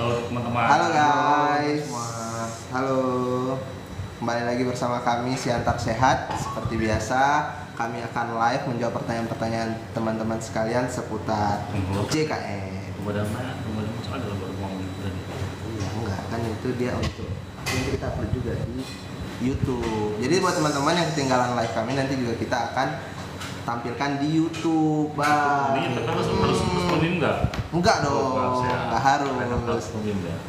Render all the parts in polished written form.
Halo teman-teman. Halo guys. Halo. Kembali lagi bersama kami Siantar Sehat. Seperti biasa, kami akan live menjawab pertanyaan-pertanyaan teman-teman sekalian seputar JKN. Kemudian ada baru ngomong tadi. Iya, enggak kan itu dia untuk nanti kita upload juga di YouTube. Jadi buat teman-teman yang ketinggalan live kami, nanti juga kita akan tampilkan di YouTube, Bang. Ini kita harus nontonin nggak? Enggak dong, enggak harus.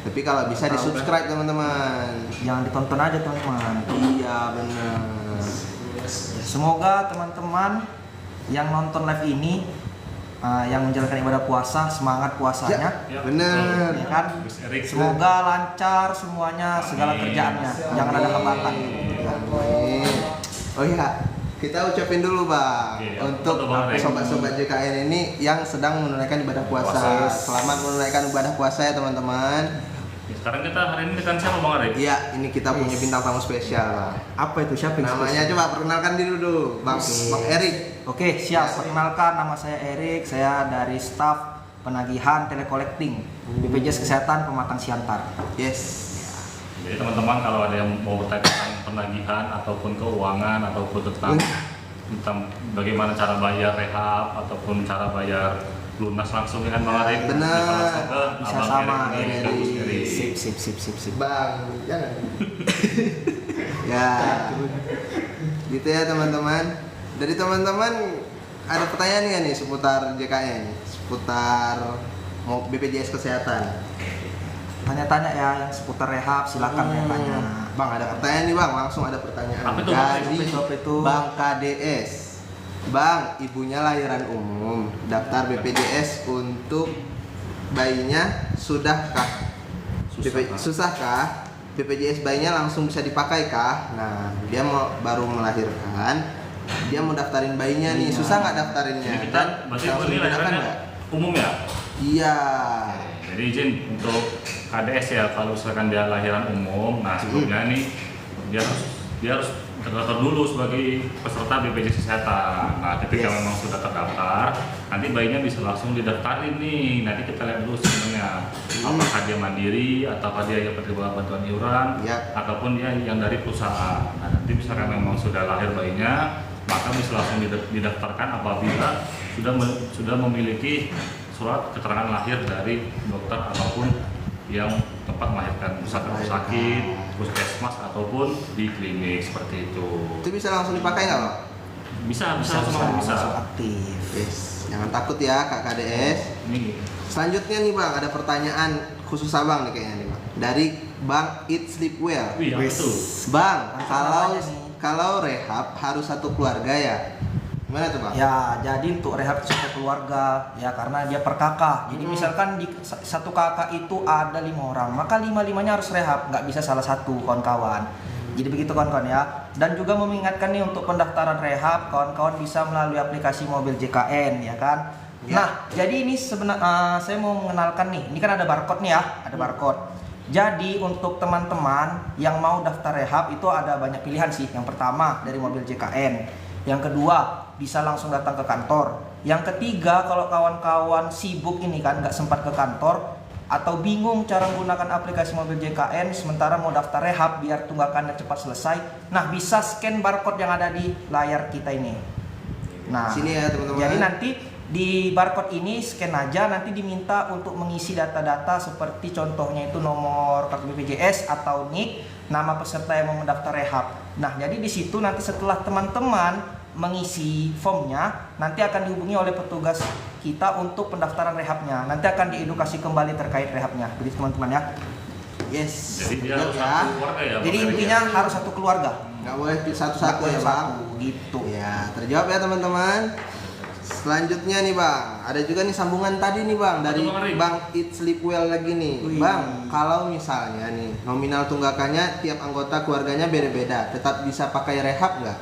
Tapi kalau bisa di subscribe teman-teman. Jangan ditonton aja teman-teman. Iya benar. Semoga teman-teman yang nonton live ini yang menjalankan ibadah puasa, semangat puasanya, Ya, benar. ya kan? Semoga lancar semuanya, segala kerjaannya, jangan ada hambatan. Amin. Oh iya, kita ucapin dulu Bang untuk sobat-sobat JKN ini yang sedang menunaikan ibadah puasa. Selamat menunaikan ibadah puasa ya teman-teman. Sekarang kita hari ini dengan siapa Bang Arif? Iya, ini kita punya bintang tamu spesial, Bang. Apa itu? Siapa yang Namanya spesial? coba perkenalkan diri dulu, Bang Erik. Oke, siap. Perkenalkan, nama saya Erik. Saya dari staf penagihan telekolekting BPJS Kesehatan Pematang Siantar. Yes. Jadi teman-teman kalau ada yang mau bertanya tentang penagihan ataupun keuangan ataupun tentang bagaimana cara bayar rehab ataupun cara bayar lunas langsung dengan Bang Arif. Benar. Bisa sama Erik. Sip. Bang, jangan. Ya. Gitu ya teman-teman. Dari teman-teman ada pertanyaan nggak nih seputar JKN, seputar mau BPJS Kesehatan? Tanya-tanya ya yang seputar rehab, silakan tanya. Bang, ada pertanyaan nih Bang, langsung ada pertanyaan Apa itu, dari Apa itu? Bang KDS. Bang, ibunya lahiran umum, daftar BPJS untuk bayinya sudahkah? Susahkah? BPJS bayinya langsung bisa dipakai kah? Nah, dia baru melahirkan, dia mau daftarin bayinya nih, susah nggak daftarinnya? Jadi kita berarti langsung ini digunakan lahirannya nggak? umum ya? Iya. Jadi izin untuk KDS ya, kalau misalkan dia lahiran umum, nah sebelumnya nih dia harus terdaftar dulu sebagai peserta BPJS Kesehatan. Nah ketika memang sudah terdaftar, nanti bayinya bisa langsung didaftarin nih. Nanti kita lihat dulu sebenarnya apakah dia mandiri ataukah dia yang penerima bantuan iuran ataupun dia yang dari perusahaan. Nah nanti misalkan memang sudah lahir bayinya, maka bisa langsung didaftarkan apabila sudah memiliki surat keterangan lahir dari dokter ataupun yang tempat melahirkan, misalkan rumah sakit, puskesmas ataupun di klinik seperti itu. Itu bisa langsung dipakai nggak Bang? Bisa. Langsung aktif. Yes. Jangan takut ya Kak KDS. Ini Selanjutnya nih Bang, ada pertanyaan khusus Abang nih kayaknya nih Bang. Dari Bang Eat Sleep Well. wih, apa itu? Bang, Namanya nih. kalau rehab harus satu keluarga ya? Gimana tuh Bang? Ya, jadi untuk rehab satu keluarga ya karena dia per kakak. Jadi misalkan di satu kakak itu ada 5 orang, maka 5-5-nya harus rehab, nggak bisa salah satu kawan-kawan. Jadi begitu kawan-kawan ya. Dan juga mengingatkan nih untuk pendaftaran rehab, kawan-kawan bisa melalui aplikasi mobil JKN ya kan. Ya. Nah, jadi ini sebenarnya saya mau mengenalkan nih. Ini kan ada barcode nih ya, ada barcode. Jadi untuk teman-teman yang mau daftar rehab itu ada banyak pilihan sih. Yang pertama dari mobil JKN. Yang kedua bisa langsung datang ke kantor. Yang ketiga kalau kawan-kawan sibuk ini kan nggak sempat ke kantor atau bingung cara menggunakan aplikasi mobil JKN sementara mau daftar rehab biar tunggakannya cepat selesai. Nah bisa scan barcode yang ada di layar kita ini. Nah Sini ya teman-teman. jadi nanti di barcode ini scan aja, nanti diminta untuk mengisi data-data seperti contohnya itu nomor kartu BPJS atau NIK, nama peserta yang mau mendaftar rehab. Nah, jadi di situ nanti setelah teman-teman mengisi formnya, nanti akan dihubungi oleh petugas kita untuk pendaftaran rehabnya. Nanti akan diedukasi kembali terkait rehabnya. Begitu teman-teman ya. Yes. Jadi dia harus ya. satu keluarga ya. Jadi intinya harus satu keluarga. Nggak boleh satu-satu ya Bang. Gitu. Ya, terjawab ya teman-teman. Selanjutnya nih Bang, ada juga nih sambungan tadi nih Bang dari Bang Eat Sleep Well lagi nih. Wih. Bang, kalau misalnya nih nominal tunggakannya tiap anggota keluarganya beda-beda, tetap bisa pakai rehab nggak?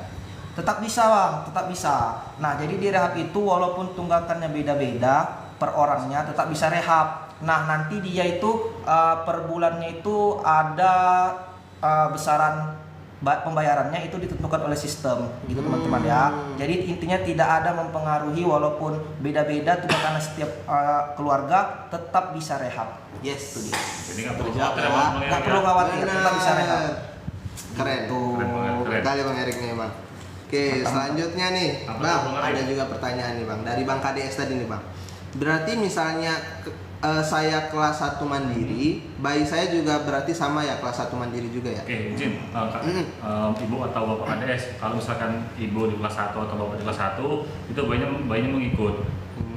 Tetap bisa Bang, tetap bisa. Nah jadi di rehab itu walaupun tunggakannya beda-beda per orangnya tetap bisa rehab. Nah nanti dia itu per bulannya itu ada besaran pembayarannya itu ditentukan oleh sistem gitu teman-teman ya. Jadi intinya tidak ada mempengaruhi walaupun beda-beda tuh karena setiap keluarga tetap bisa rehab. Yes. Itu dia. Jadi nggak perlu Terjawab khawatir ya. emang Bang Nggak Erik perlu ya. khawatir, tetap bisa rehab. Keren. Tuh. Keren banget, keren. Sekali Bang Erik nih Bang. Oke, selanjutnya nih, Apa Bang, tuh, Bang Erik? ada juga pertanyaan nih Bang dari Bang KDS tadi nih Bang. Berarti misalnya saya kelas 1 mandiri, bayi saya juga berarti sama ya kelas 1 mandiri juga ya? Oke, izin ibu atau bapak KDS, kalau misalkan ibu di kelas 1 atau bapak di kelas 1 itu bayinya mengikut.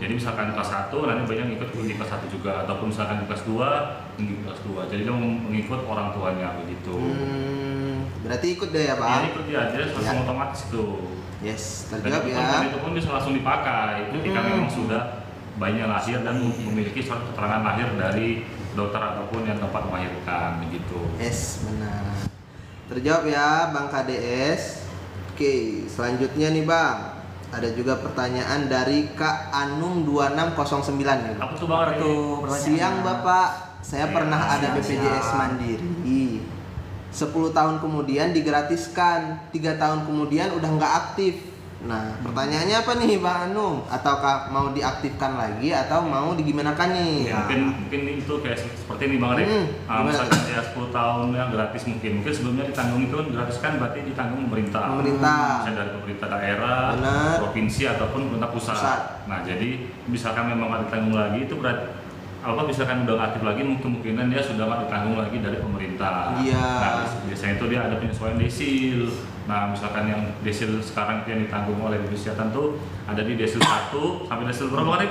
Jadi misalkan kelas 1 nanti bayinya ngikut di kelas 1 juga, ataupun misalkan di kelas 2 mengikut kelas 2. Jadi dia mengikut orang tuanya begitu. Berarti ikut deh ya Dia Bang? ikut dia aja langsung Ya. otomatis itu. Yes, Dan terjawab itu ya. pun, itu pun bisa langsung dipakai ketika memang sudah bayinya lahir dan memiliki surat keterangan lahir dari dokter ataupun yang tempat melahirkan begitu. Yes, benar. Terjawab ya Bang KDS. Oke, selanjutnya nih Bang. Ada juga pertanyaan dari Kak Anum 2609 nih Bang. Apa tuh Bang Ari? Tuh, pertanyaannya. Siang Bapak, saya Siang, pernah ada siang, BPJS siang. Mandiri. 10 tahun kemudian digratiskan, 3 tahun kemudian udah nggak aktif. Nah, pertanyaannya apa nih Bang Anum? Ataukah mau diaktifkan lagi atau mau digimanakan nih? Ya, mungkin itu kayak seperti ini Bang Ari. Gimana Misalkan dia 10 tahun yang gratis mungkin sebelumnya ditanggung itu kan gratis kan berarti ditanggung pemerintah. Pemerintah. Bisa dari pemerintah daerah, Benar. provinsi ataupun pemerintah pusat. Pusat. Nah, jadi misalkan memang nggak ditanggung lagi itu berarti misalkan udah aktif lagi kemungkinan dia sudah nggak ditanggung lagi dari pemerintah. Iya. Nah, biasanya itu dia ada penyesuaian desil. Nah, misalkan yang desil sekarang yang ditanggung oleh Dinas Kesehatan tuh ada di desil 1 sampai desil berapa kali?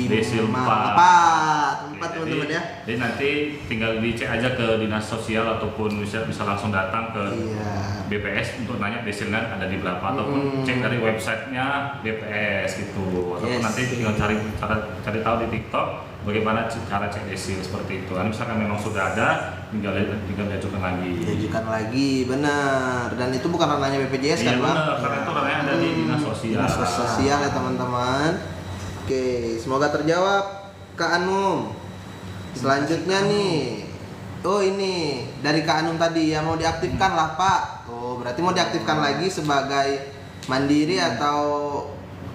Desil 4. 4 teman-teman ya. Jadi nanti tinggal dicek aja ke dinas sosial ataupun bisa langsung datang ke Iya. BPS untuk nanya desilnya ada di berapa ataupun cek dari websitenya BPS gitu ataupun Yes. nanti tinggal cari tahu di TikTok bagaimana cara cek desil seperti itu. Nah, misalkan memang sudah ada tinggal diajukan lagi. Diajukan lagi, benar. Dan itu bukan ranahnya BPJS kan Iya Bang? benar, karena itu ranahnya ada di dinas sosial. Dinas sosial ya teman-teman. Oke, semoga terjawab Kak Anum. Selanjutnya nih, oh ini dari Kak Anum tadi ya mau diaktifkan lah Pak. Oh berarti mau diaktifkan lagi sebagai mandiri atau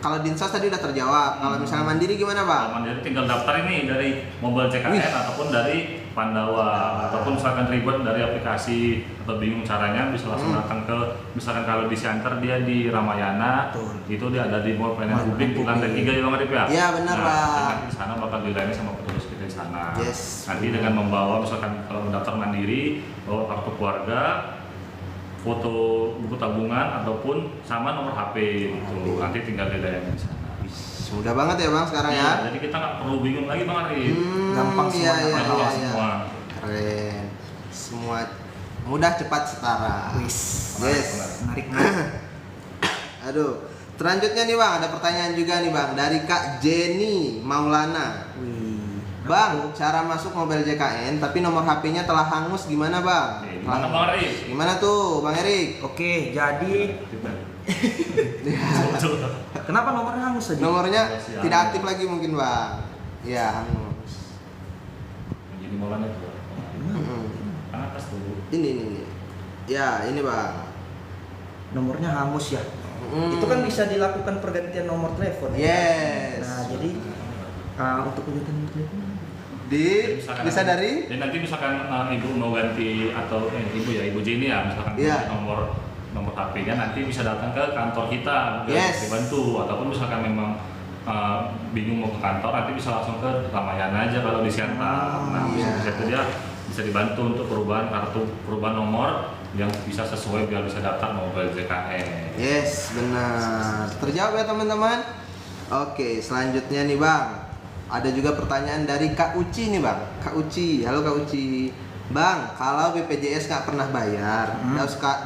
kalau dinsos tadi udah terjawab. Kalau misalnya mandiri gimana Pak? Kalau mandiri tinggal daftar ini dari mobile CKN ataupun dari Pandawa ataupun misalkan ribet dari aplikasi atau bingung caranya bisa langsung datang ke misalkan kalau di Siantar dia di Ramayana. Betul. Itu dia ada di Mall Pelayanan Mall Publik di Pelayanan lantai 3 ya Bang Arif ya? Iya, benar, Pak. dan nanti di sana bakal dilayani sama petugas kita di sana. Yes. Nanti dengan membawa misalkan kalau mendaftar mandiri bawa kartu keluarga, foto buku tabungan ataupun sama nomor HP gitu. Nanti tinggal dilayani di sana. Mudah banget ya Bang sekarang ya. Jadi kita nggak perlu bingung lagi Bang Arif. Gampang iya, semua, iya, Gampang iya, semua. Keren. Semua mudah cepat setara. Wis. Yes. Menarik. Aduh. Selanjutnya nih Bang, ada pertanyaan juga nih Bang dari Kak Jenny Maulana. Wih. Bang, cara masuk mobile JKN tapi nomor HP-nya telah hangus gimana Bang? Oke, gimana Bang Arif? Gimana tuh Bang Erik? Oke, jadi kenapa nomornya hangus tadi? Nomornya Masih tidak hangus. aktif lagi mungkin Bang. Ya hangus. Jadi mulanya tuh. Kan atas tuh. Ini. Ya ini Bang. Nomornya hangus ya. Mm. Itu kan bisa dilakukan pergantian nomor telepon. ya? Yes. Nah, jadi untuk pergantian nomor telepon Di Misalkan bisa dari jadi nanti misalkan ibu mau ganti atau ibu Jenny ya misalkan Iya. ganti nomor HP-nya nanti bisa datang ke kantor kita biar Yes. dibantu ataupun misalkan memang bingung mau ke kantor nanti bisa langsung ke Ramayana aja kalau di Siantar. Nah, iya. bisa dia bisa dibantu untuk perubahan nomor yang bisa sesuai biar bisa daftar mobile JKN. Yes, benar. Terjawab ya teman-teman. Oke, selanjutnya nih Bang. Ada juga pertanyaan dari Kak Uci nih Bang. Kak Uci, halo Kak Uci. Bang, kalau BPJS nggak pernah bayar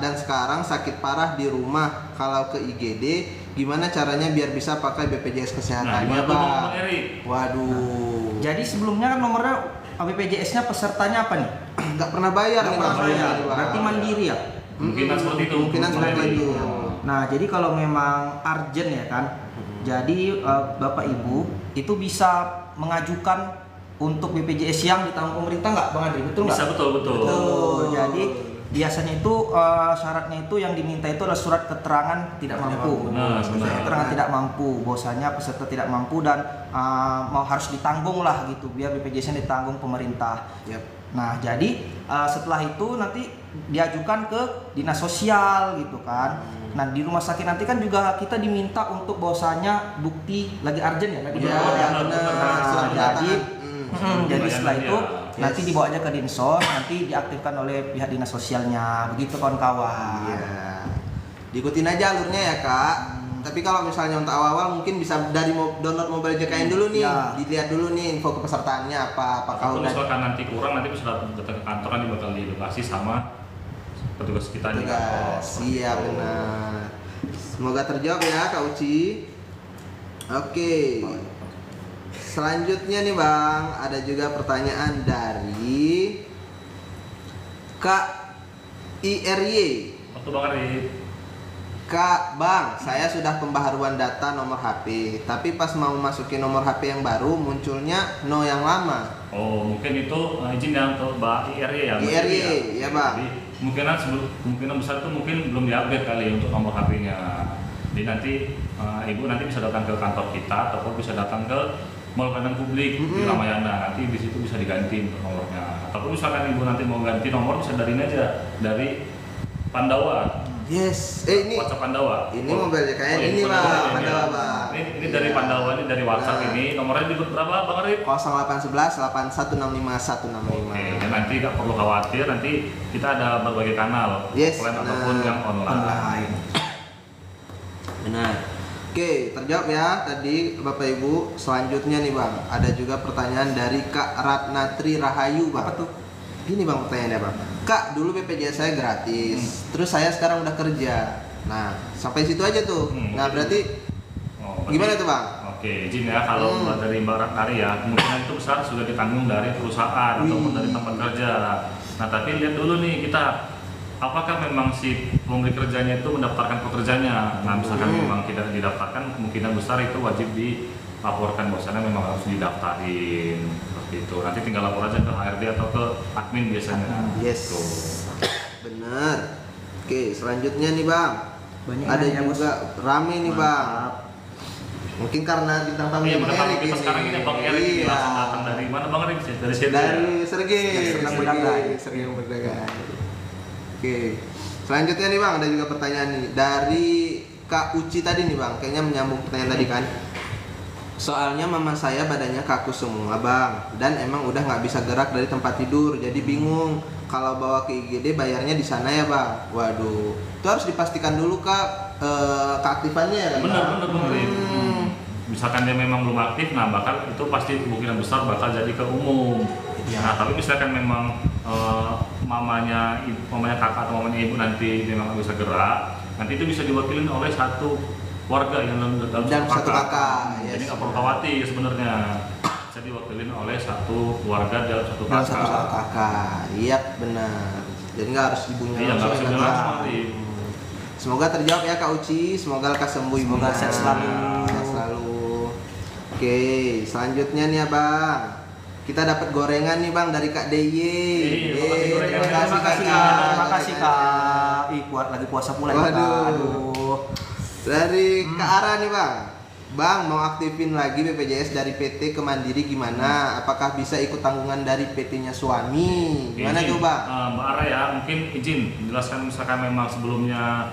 dan sekarang sakit parah di rumah, kalau ke IGD, gimana caranya biar bisa pakai BPJS Nah, kesehatannya gimana tuh Bang? Bang Erik? Waduh, Jadi sebelumnya kan nomornya BPJS-nya pesertanya apa nih? nggak pernah bayar Nggak nih pernah Bang. bayar. Bang. Berarti mandiri ya? Kemungkinan seperti itu. Kemungkinan Bang seperti Erik. itu. Nah, jadi kalau memang urgent ya kan, jadi Bapak Ibu itu bisa mengajukan untuk BPJS yang ditanggung pemerintah nggak Bang Andri? Betul nggak? Bisa betul. Betul. Jadi biasanya itu syaratnya itu yang diminta itu adalah surat keterangan tidak mampu. Nah, Surat benar. keterangan tidak mampu, bahwasanya peserta tidak mampu dan mau harus ditanggung lah gitu, biar BPJS-nya ditanggung pemerintah. Yap. Nah, jadi setelah itu nanti diajukan ke dinas sosial gitu kan. Nah, di rumah sakit nanti kan juga kita diminta untuk bahwasanya bukti lagi urgent ya, lagi Iya, dirawat ya. benar. Nah, Surat jadi pernyataan. jadi setelah itu Yes. nanti dibawa aja ke dinsos, nanti diaktifkan oleh pihak dinas sosialnya, begitu kawan-kawan. Iya. Diikutin aja alurnya ya kak. Tapi kalau misalnya untuk awal-awal mungkin bisa dari download mobile JKN dulu nih, Ya. dilihat dulu nih info kepesertaannya apa. Apakah Kalau udah misalkan nanti kurang, nanti bisa datang ke kantor, nanti bakal diedukasi sama petugas kita di kantor. tugas. Iya benar. Semoga terjawab ya Kak Uci. Oke. Selanjutnya nih Bang, ada juga pertanyaan dari Kak IRY. Waktu Bang Arif. Kak Bang, saya sudah pembaharuan data nomor HP, tapi pas mau masukin nomor HP yang baru munculnya no yang lama. Oh, mungkin itu izin ya untuk Mbak IRY ya. Mbak IRY, ya, Bang. Jadi kemungkinan besar itu mungkin belum diupdate kali untuk nomor HP-nya. Jadi nanti ibu nanti bisa datang ke kantor kita ataupun bisa datang ke mall pelayanan publik di Ramayana. Nanti di situ bisa diganti untuk nomornya. Ataupun misalkan ibu nanti mau ganti nomor bisa dari ini aja, dari Pandawa. Yes, ini WhatsApp Pandawa. ini mobile JKN ini Pandawa, Bang, ya. Pandawa Bang. Ini dari Pandawa, ini dari WhatsApp Nah. ini. Nomornya di berapa Bang Arif? 0811 8165 165. Oke, dan nanti nggak perlu khawatir, nanti kita ada berbagai kanal, Yes, offline benar. ataupun yang online. Benar. Oke, terjawab ya tadi Bapak Ibu. Selanjutnya nih Bang, ada juga pertanyaan dari Kak Ratnatri Rahayu Bang. Apa tuh? Gini Bang pertanyaannya Bang. Kak, dulu BPJS saya gratis. Terus saya sekarang udah kerja. Nah, sampai situ aja tuh. Nah, berarti Oh, gimana tuh Bang? Oke, izin ya kalau dari Mbak Ratnari ya, kemungkinan itu besar sudah ditanggung dari perusahaan ataupun dari tempat kerja. Nah, tapi lihat dulu nih kita, apakah memang si pemberi kerjanya itu mendaftarkan pekerjanya. Nah, misalkan memang tidak didaftarkan, kemungkinan besar itu wajib dilaporkan bahwasanya memang harus didaftarin seperti itu. Nanti tinggal lapor aja ke HRD atau ke admin biasanya. Yes. Tuh. Bener. Oke, selanjutnya nih Bang. Banyak Ada yang juga rame nih Bang. Mungkin karena bintang tamu Iya, yang benar Erik kita ini. sekarang ini Bang Erik ini Iya. langsung datang dari mana Bang Erik? Dari sini. Dari Sergei, Sergei Berdagai. Sergei Berdagai. Oke. Selanjutnya nih Bang, ada juga pertanyaan nih dari Kak Uci tadi nih Bang. Kayaknya menyambung pertanyaan tadi kan. Soalnya mama saya badannya kaku semua Bang, dan emang udah nggak bisa gerak dari tempat tidur, jadi bingung kalau bawa ke IGD bayarnya di sana ya Bang. Waduh, itu harus dipastikan dulu Kak keaktifannya ya kan? Benar. Misalkan dia memang belum aktif, nah bakal itu pasti kemungkinan besar bakal jadi ke umum. Nah, tapi misalkan memang mamanya kakak atau mamanya ibu nanti memang nggak bisa gerak, nanti itu bisa diwakilin oleh satu warga yang dalam Dan satu kakak, Jadi yes. nggak perlu khawatir sebenarnya. Bisa diwakilin oleh satu keluarga dalam satu Dan kakak. satu kakak, iya benar. Jadi nggak harus ibunya Iya, nggak harus ya, ibunya Kak? langsung, Arif. Semoga terjawab ya Kak Uci, semoga lekas sembuh ibunya. Semoga sehat selalu. Sehat selalu. Oke, selanjutnya nih Abang. Kita dapat gorengan nih Bang dari Kak DY. makasih gorengan. Terima kasih Terima kasih Kak. Kak. Terima kasih Kak. Ih, kuat lagi puasa pula ya, Kak. Waduh. Aduh. Dari Kak Ara nih Bang. Bang mau aktifin lagi BPJS dari PT ke Mandiri gimana? Apakah bisa ikut tanggungan dari PT-nya suami? Gimana Izin, tuh Bang? Mbak Ara ya, mungkin izin jelaskan misalkan memang sebelumnya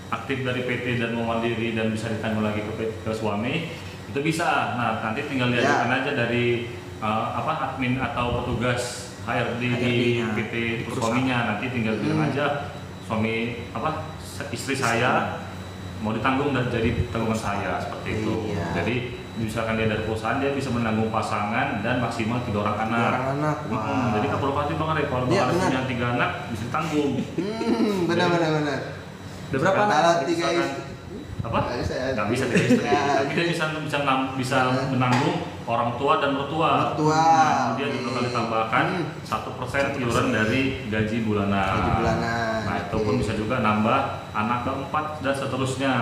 aktif dari PT dan mau mandiri dan bisa ditanggung lagi ke suami, itu bisa. Nah, nanti tinggal diajukan aja dari admin atau petugas HRD di HRD-nya. PT suaminya. Nanti tinggal bilang aja suami istri saya mau ditanggung dan jadi tanggungan saya seperti itu. Iya. Jadi misalkan dia dari perusahaan, dia bisa menanggung pasangan dan maksimal 3 orang anak. 2 orang anak. Jadi nggak perlu khawatir Bang Arif, kalau Iya, Bang Arif benar. punya 3 anak bisa ditanggung. Benar. Ada berapa anak? Kalau Misalkan- 3 istri. apa? Nggak bisa ya. Nggak bisa 3 istri, Ya. tapi dia bisa menanggung orang tua dan mertua. Mertua. Nah, kemudian Oke. juga kali tambahkan 1% iuran dari gaji bulanan. Gaji bulanan. Nah, itu Oke. pun bisa juga nambah anak keempat dan seterusnya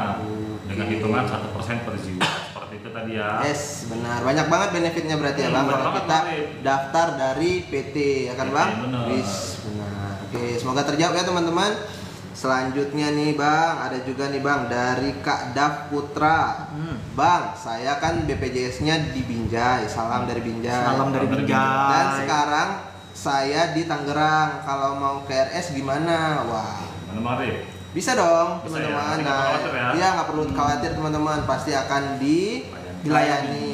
dengan Oke. hitungan 1% per jiwa. Seperti itu tadi ya. Yes, benar. Banyak banget benefitnya berarti ya Bang Banyak kalau banget, kita Bang. daftar dari PT ya kan PT, Bang? benar. Wis, benar. Oke, semoga terjawab ya teman-teman. Selanjutnya nih Bang, ada juga nih Bang dari Kak Dav Putra. Bang, saya kan BPJS-nya di Binjai. Salam dari Binjai. Salam dari Salam dari Binjai. Dan sekarang saya di Tangerang. Kalau mau ke RS gimana? Wah, Mana Mari? bisa dong Bisa teman-teman. ya, nggak perlu khawatir ya. Iya nggak perlu khawatir teman-teman, pasti akan dilayani.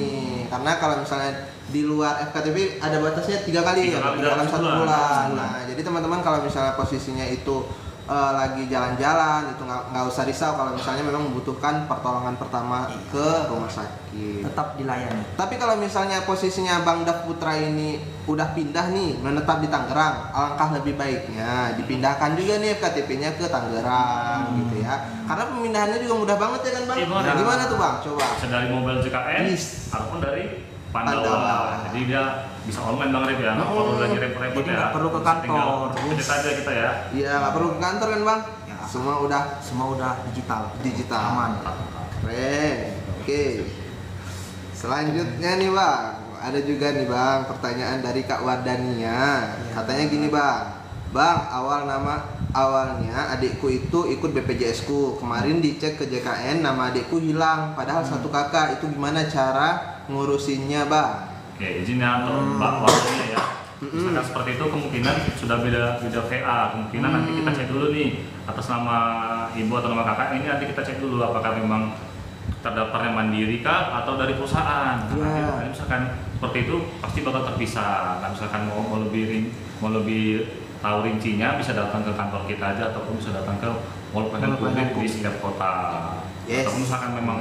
Karena kalau misalnya di luar FKTP ada batasnya 3 kali ya 3 kali dalam dalam 1 sebulan. bulan. Nah, jadi teman-teman kalau misalnya posisinya itu lagi jalan-jalan itu nggak usah risau kalau misalnya memang membutuhkan pertolongan pertama ke rumah sakit. Tetap dilayani. Tapi kalau misalnya posisinya Bang Dav Putra ini udah pindah nih, menetap di Tangerang, alangkah lebih baiknya dipindahkan juga nih FKTP-nya ke Tangerang gitu ya. Karena pemindahannya juga mudah banget ya kan Bang? Iya, Bang. Nah, gimana tuh Bang? Coba. Bisa dari mobil JKN Yes. ataupun dari Pandawa. Pandawa. Jadi dia bisa online Bang Rip ya, nggak perlu lagi repot-repot Jadi ya. nggak perlu ke Tinggal kantor. edit aja kita ya. Iya, nggak perlu ke kantor kan Bang? Ya. Semua udah Semua udah digital. digital. Aman. Keren. Oke. Selanjutnya nih Bang, ada juga nih Bang pertanyaan dari Kak Wardania. Katanya gini Bang, awalnya adikku itu ikut BPJS ku. Kemarin dicek ke JKN nama adikku hilang, padahal satu kakak. Itu gimana cara ngurusinnya Bang? Oke, izin ya untuk Mbak waktunya ya. Misalkan seperti itu kemungkinan sudah beda VA. Kemungkinan nanti kita cek dulu nih atas nama ibu atau nama kakak ini, nanti kita cek dulu apakah memang terdaftarnya mandiri kah atau dari perusahaan. Nah, Ya. nanti misalkan seperti itu pasti bakal terpisah. Nah, misalkan mau lebih tahu rincinya bisa datang ke kantor kita aja ataupun bisa datang ke mall pelayanan publik di setiap kota. Yes. Ataupun misalkan memang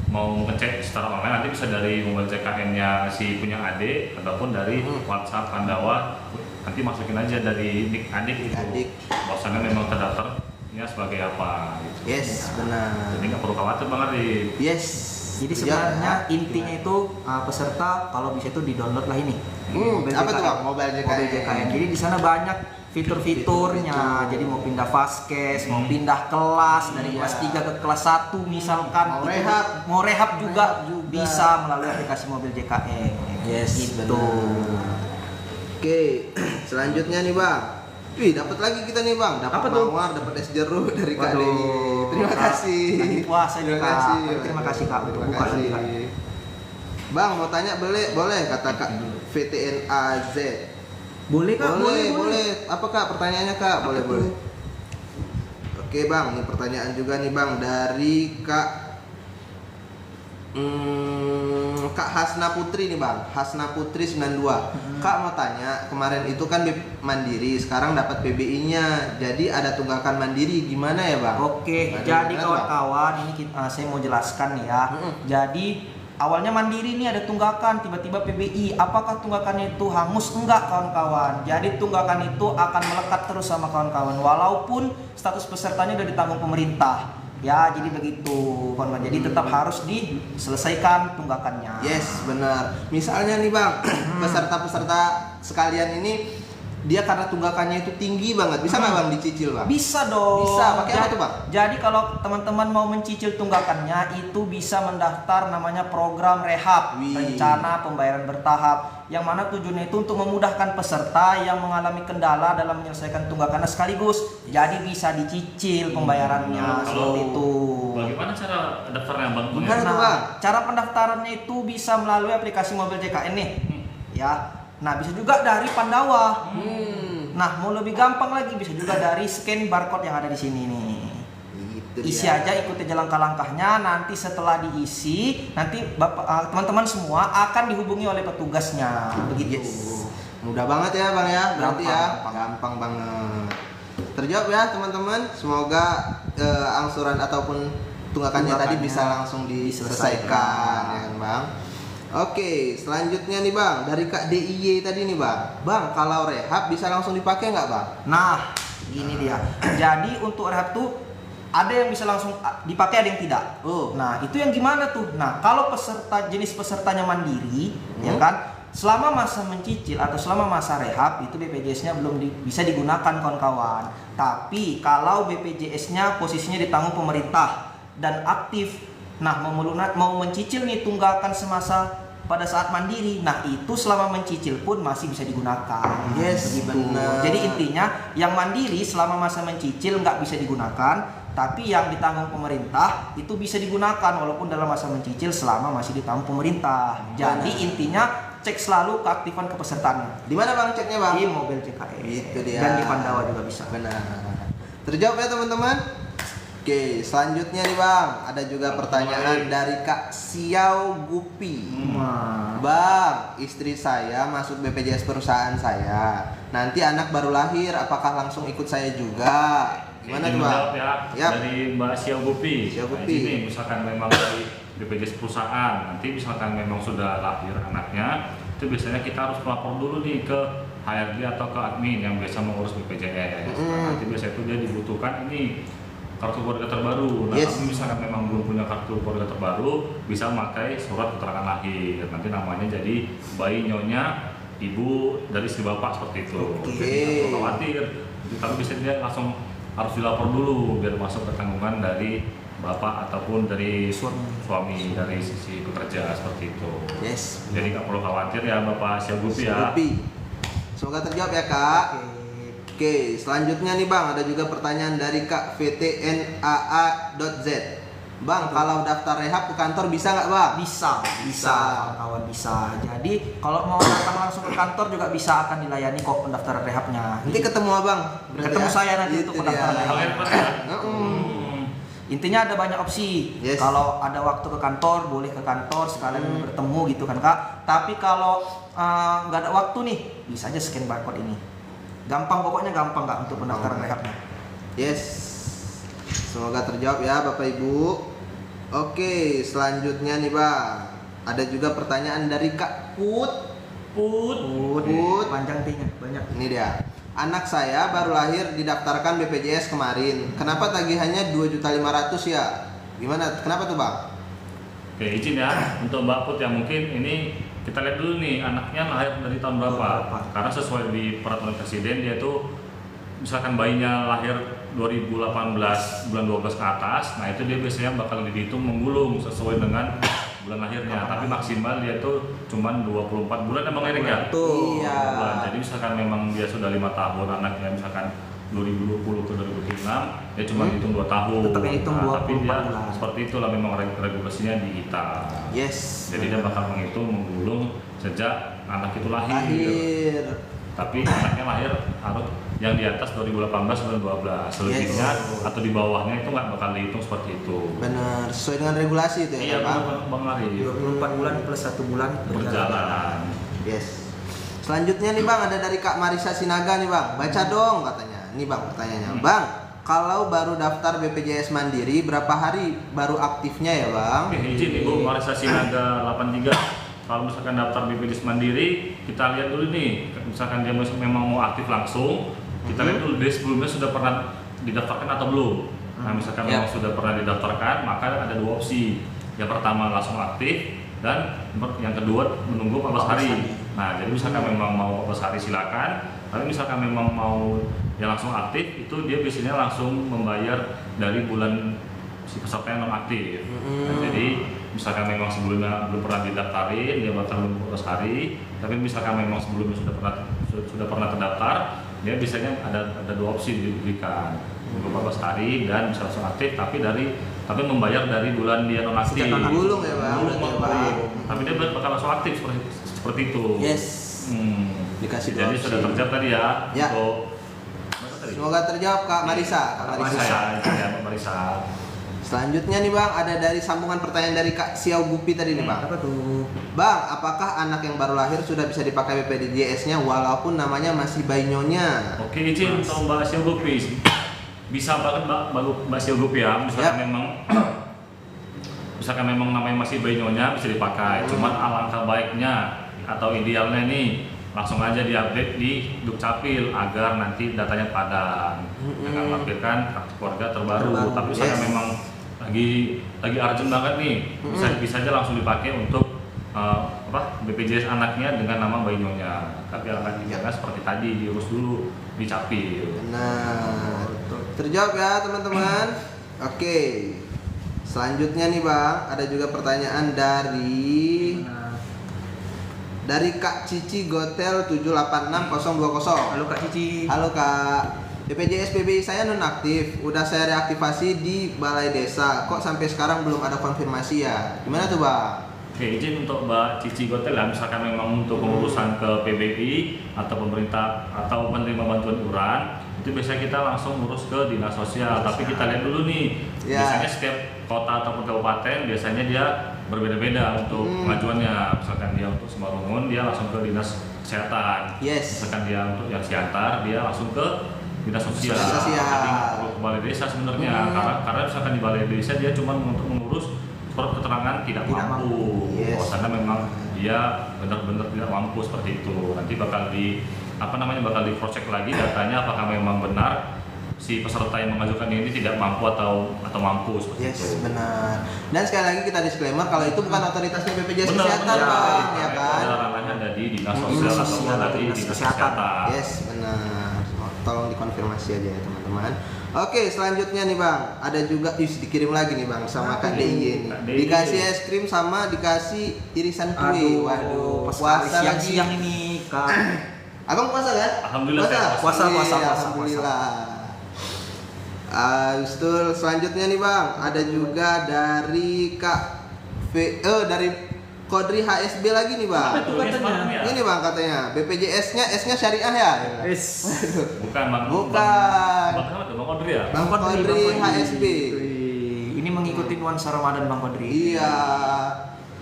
mau ngecek secara online nanti bisa dari mobil CKN-nya si punya adik ataupun dari WhatsApp Pandawa, nanti masukin aja dari nik adik itu. Adik. Bahwasannya memang terdaftarnya sebagai apa gitu. Yes, benar. Jadi nggak perlu khawatir Bang Arif. Yes. Jadi Siap, sebenarnya ya. intinya itu peserta kalau bisa itu di-download lah ini. Mobile Apa tuh JKN. Bang? Mobile JKN. Mobile JKN. Jadi di sana banyak fitur-fiturnya. Fitur-fitur. Jadi mau pindah vaskes, mau pindah kelas dari Iya. kelas 3 ke kelas 1 misalkan. Mau Itu rehab. mau rehab juga, Rehab juga. bisa melalui aplikasi mobil JKN. Yes, Gitu. benar. Oke, selanjutnya nih Bang. Wih, dapat lagi kita nih Bang. Dapat Apa tuh? mawar, dapat es jeruk dari Kak Waduh. Dewi. Terima kasih. Lagi puasa nih, Terima Kak. kasih. Terima kasih, Kak. Terima Buka kasih. lagi, Kak. Bang, mau tanya boleh kata Kak VTNAZ. Boleh Kak, Boleh. Apa Kak pertanyaannya Kak? Boleh. tuh? Oke Bang, ini pertanyaan juga nih Bang dari Kak Kak Hasna Putri nih Bang, Hasna Putri 92. Kak mau tanya, kemarin itu kan mandiri, sekarang dapat PBI-nya. Jadi ada tunggakan mandiri gimana ya Bang? Oke, Ada jadi gimana, kawan-kawan ini saya mau jelaskan nih ya. Jadi awalnya mandiri nih ada tunggakan, tiba-tiba PBI. Apakah tunggakannya itu hangus? Enggak kawan-kawan. Jadi tunggakan itu akan melekat terus sama kawan-kawan walaupun status pesertanya udah ditanggung pemerintah. Ya, jadi begitu kawan-kawan. Jadi tetap harus diselesaikan tunggakannya. Yes, benar. Misalnya nih Bang, peserta-peserta sekalian ini dia karena tunggakannya itu tinggi banget, bisa nggak Bang dicicil Bang? Bisa dong. Bisa, pakai apa tuh, Bang? Jadi kalau teman-teman mau mencicil tunggakannya itu bisa mendaftar namanya program rehab, Wih. rencana pembayaran bertahap, yang mana tujuannya itu untuk memudahkan peserta yang mengalami kendala dalam menyelesaikan tunggakannya sekaligus. Jadi bisa dicicil pembayarannya seperti Kalau itu. bagaimana cara daftarnya Bang? Gimana tuh, Bang? Cara pendaftarannya itu bisa melalui aplikasi mobil JKN nih. Ya. Nah, bisa juga dari Pandawa. Nah, mau lebih gampang lagi bisa juga dari scan barcode yang ada di sini nih. Gitu Isi dia. aja, ikuti langkah-langkahnya. Nanti setelah diisi, nanti teman-teman semua akan dihubungi oleh petugasnya. Begitu. Yes. Mudah banget ya Bang ya, berarti ya. Gampang. Gampang banget. Terjawab ya teman-teman. Semoga angsuran ataupun tunggakannya tadi bisa langsung diselesaikan ya kan Bang. Oke, selanjutnya nih Bang, dari Kak DIY tadi nih Bang. Bang, kalau rehab bisa langsung dipakai nggak Bang? Nah, gini dia. Jadi untuk rehab tuh ada yang bisa langsung dipakai, ada yang tidak. Oh. Nah, itu yang gimana tuh? Nah, kalau jenis pesertanya mandiri, ya kan, selama masa mencicil atau selama masa rehab itu BPJS-nya belum bisa digunakan kawan-kawan. Tapi kalau BPJS-nya posisinya ditanggung pemerintah dan aktif, nah mau mencicil nih tunggakan semasa pada saat mandiri, nah itu selama mencicil pun masih bisa digunakan. Yes, benar. Jadi intinya yang mandiri selama masa mencicil nggak bisa digunakan, tapi yang ditanggung pemerintah itu bisa digunakan walaupun dalam masa mencicil selama masih ditanggung pemerintah. Jadi intinya cek selalu keaktifan kepesertaannya. Di mana Bang ceknya Bang? Di mobil JKN. Itu dia. Dan di Pandawa juga bisa. Benar. Terjawab ya teman-teman? Oke, selanjutnya nih Bang, ada juga pertanyaan dari Kak Xiao Gupi. Bang, istri saya masuk BPJS perusahaan saya. Nanti anak baru lahir, apakah langsung ikut saya juga? Gimana tuh Bang? Ya, Yap. dari Mbak Xiao Gupi. Xiao Nah, Gupi. ini misalkan memang dari BPJS perusahaan, nanti misalkan memang sudah lahir anaknya, itu biasanya kita harus melapor dulu nih ke HRD atau ke admin yang biasa mengurus BPJS. Nah, nanti biasanya itu dia dibutuhkan ini kartu keluarga terbaru. Nah, Yes. tapi misalkan memang belum punya kartu keluarga terbaru, bisa memakai surat keterangan lahir. Nanti namanya jadi bayi nyonya ibu dari istri bapak seperti itu. Oke. Jadi nggak perlu khawatir. Tapi biasanya dia langsung harus dilapor dulu biar masuk ke tanggungan dari bapak ataupun dari suami dari sisi pekerja seperti itu. Yes. Jadi nggak perlu khawatir ya Bapak Xiao Gupi Xiao ya. Gupi. Semoga terjawab ya Kak. Oke, selanjutnya nih Bang, ada juga pertanyaan dari Kak VTNAA.Z. Bang, kalau daftar rehab ke kantor bisa nggak Bang? Bisa, kawan-kawan bisa. Jadi kalau mau datang langsung ke kantor juga bisa, akan dilayani kok pendaftaran rehabnya. Nanti ketemu Abang. berarti Ketemu ya? saya nanti Itu untuk dia. pendaftaran rehab. Mm-mm. Intinya ada banyak opsi. Yes. Kalau ada waktu ke kantor, boleh ke kantor sekalian bertemu gitu kan Kak. Tapi kalau nggak ada waktu nih, bisa aja scan barcode ini. Gampang, pokoknya gampang nggak untuk pendaftaran rehabnya. Yes. Semoga terjawab ya Bapak Ibu. Oke, selanjutnya nih Bang. Ada juga pertanyaan dari Kak Put. Put. Panjang T-nya, banyak. Ini dia. Anak saya baru lahir didaftarkan BPJS kemarin. Kenapa tagihannya 2.500.000 ya? Gimana? Kenapa tuh Bang? Oke, izin ya untuk Mbak Put ya, mungkin ini kita lihat dulu nih anaknya lahir dari tahun berapa. Karena sesuai di peraturan presiden dia tuh misalkan bayinya lahir 2018 bulan 12 ke atas, nah itu dia biasanya bakal dihitung menggulung sesuai dengan bulan lahirnya. Tapi maksimal dia tuh cuman 24 bulan emang Erik ya? Tuh. Iya. Bulan. Jadi misalkan memang dia sudah 5 tahun anaknya, misalkan 2020 ke 2026 dia cuma hitung 2 tahun. Tetap hitung Tapi 24 dia bulan. seperti itulah memang regulasinya di kita. Yes. Jadi dia bakal menghitung menggulung sejak anak itu lahir. Lahir. Tapi anaknya lahir harus yang di atas 2018 bulan 12. Selebihnya atau di bawahnya itu nggak bakal dihitung seperti itu. Benar, sesuai dengan regulasi itu ya Iya, Bang. Bang Ari. 24 bulan plus 1 bulan Berjalan. Yes. Selanjutnya nih Bang, ada dari Kak Marisa Sinaga nih Bang. Baca dong katanya. Ini Bang pertanyaannya. Bang, kalau baru daftar BPJS Mandiri berapa hari baru aktifnya ya Bang? Oke, izin Ibu Marisa Sinaga 83. Kalau misalkan daftar BPJS Mandiri, kita lihat dulu nih, misalkan dia memang mau aktif langsung, kita lihat dulu dia sebelumnya sudah pernah didaftarkan atau belum. Nah, misalkan memang sudah pernah didaftarkan, maka ada 2 opsi. Yang pertama langsung aktif, dan yang kedua menunggu 14 hari. Nah, jadi misalkan memang mau 14 hari silakan, tapi misalkan memang mau yang langsung aktif, itu dia biasanya langsung membayar dari bulan si peserta yang non aktif. Nah, jadi misalkan memang sebelumnya belum pernah didaftarin, dia bakal menunggu 14 hari. Tapi misalkan memang sebelumnya sudah pernah terdaftar, dia biasanya ada 2 opsi diberikan, menunggu 14 hari dan bisa langsung aktif, tapi membayar dari bulan dia non aktif. Gulung ya Bang. Gulung, berarti ya, Bang. tapi dia bakal langsung aktif seperti itu. Yes. Dikasih 2 Jadi opsi. sudah terjawab tadi ya. Ya. Untuk Semoga terjawab Kak Marisa. Kak Marisa. Kak Marisa. Selanjutnya nih Bang, ada dari sambungan pertanyaan dari Kak Xiao Gupi tadi nih Bang. Apa tuh? Bang, apakah anak yang baru lahir sudah bisa dipakai BPJS-nya walaupun namanya masih bayi nyonya? Oke, izin untuk Mbak Xiao Gupi. Bisa banget Mbak Xiao Gupi ya. Misalkan memang namanya masih bayi nyonya bisa dipakai. Cuman alangkah baiknya atau idealnya nih langsung aja diupdate di Dukcapil agar nanti datanya padan dengan melampirkan kartu keluarga terbaru. Tapi misalnya Yes. memang lagi urgent banget nih, bisa aja langsung dipakai untuk BPJS anaknya dengan nama bayi nyonya. Tapi alangkah dijaga seperti tadi, diurus dulu di Capil. Benar. Terjawab ya teman-teman. Oke. Selanjutnya nih Bang, ada juga pertanyaan dari Kak Cici Gotel 786020. Halo Kak Cici. Halo Kak. BPJS PBI saya nonaktif. Udah saya reaktivasi di Balai Desa. Kok sampai sekarang belum ada konfirmasi ya? Gimana tuh Bang? Oke, izin untuk Mbak Cici Gotel ya, misalkan memang untuk pengurusan ke PBI atau pemerintah atau penerima bantuan iuran, itu biasanya kita langsung urus ke dinas sosial. Tapi kita lihat dulu nih, biasanya setiap kota ataupun kabupaten biasanya dia berbeda-beda untuk pengajuannya. Misalkan dia untuk Simalungun, dia langsung ke dinas kesehatan. Misalkan dia untuk yang Siantar, dia langsung ke dinas sosial. Jadi nggak perlu ke balai desa sebenarnya, karena misalkan di balai desa dia cuma untuk mengurus surat keterangan tidak mampu. Karena memang dia benar-benar tidak mampu seperti itu. Nanti bakal di cross check lagi datanya apakah memang benar si peserta yang mengajukan ini tidak mampu atau mampu seperti itu. Benar. Dan sekali lagi kita disclaimer kalau itu bukan otoritasnya BPJS Kesehatan, Bang, ya kan? Ranahnya ada di dinas sosial atau dari dinas kesehatan. Benar. Tolong dikonfirmasi aja ya teman-teman. Oke, selanjutnya nih Bang, ada juga dikirim lagi nih Bang sama Kak DIY nih. Dikasih es krim sama dikasih irisan kue. Waduh, puasa siang ini Kak. Abang puasa kan? Alhamdulillah puasa. Alhamdulillah. Betul. Selanjutnya nih Bang, ada juga dari Kak dari Kodri HSB lagi nih Bang. Ini Bang katanya BPJS-nya S-nya syariah ya? Bukan Bang. Bang Kodri ya? Bang Kodri HSB. Ini mengikuti nuansa Ramadan Bang Kodri. Iya.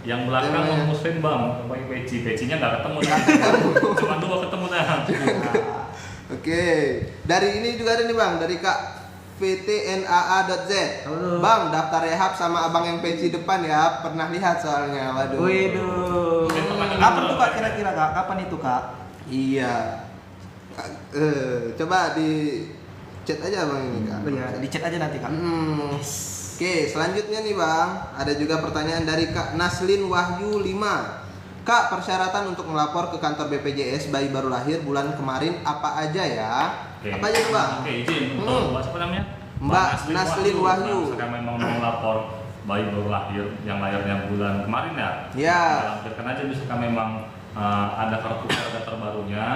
Yang belakang non muslim Bang, pakai pecinya nggak ketemu. Cuma 2 ketemu dah. Oke. Dari ini juga ada nih Bang, dari Kak VTNAA.Z. Bang, daftar rehab sama abang yang peci depan ya. Pernah lihat soalnya. Waduh. Kapan tuh Kak kira-kira Kak? Kapan itu Kak? Iya. Coba di chat aja Bang ini Kak. Iya, di chat aja nanti Kak. Oke, selanjutnya nih Bang, ada juga pertanyaan dari Kak Naslin Wahyu 5. Kak, persyaratan untuk melapor ke kantor BPJS bayi baru lahir bulan kemarin apa aja ya? Apa aja tuh Bang? Oke, izin untuk siapa namanya? Mbak Naslin Wahyu. Misalkan memang mau melapor bayi baru lahir yang lahirnya bulan kemarin ya? Iya. Lampirkan aja misalkan memang ada kartu keluarga terbarunya,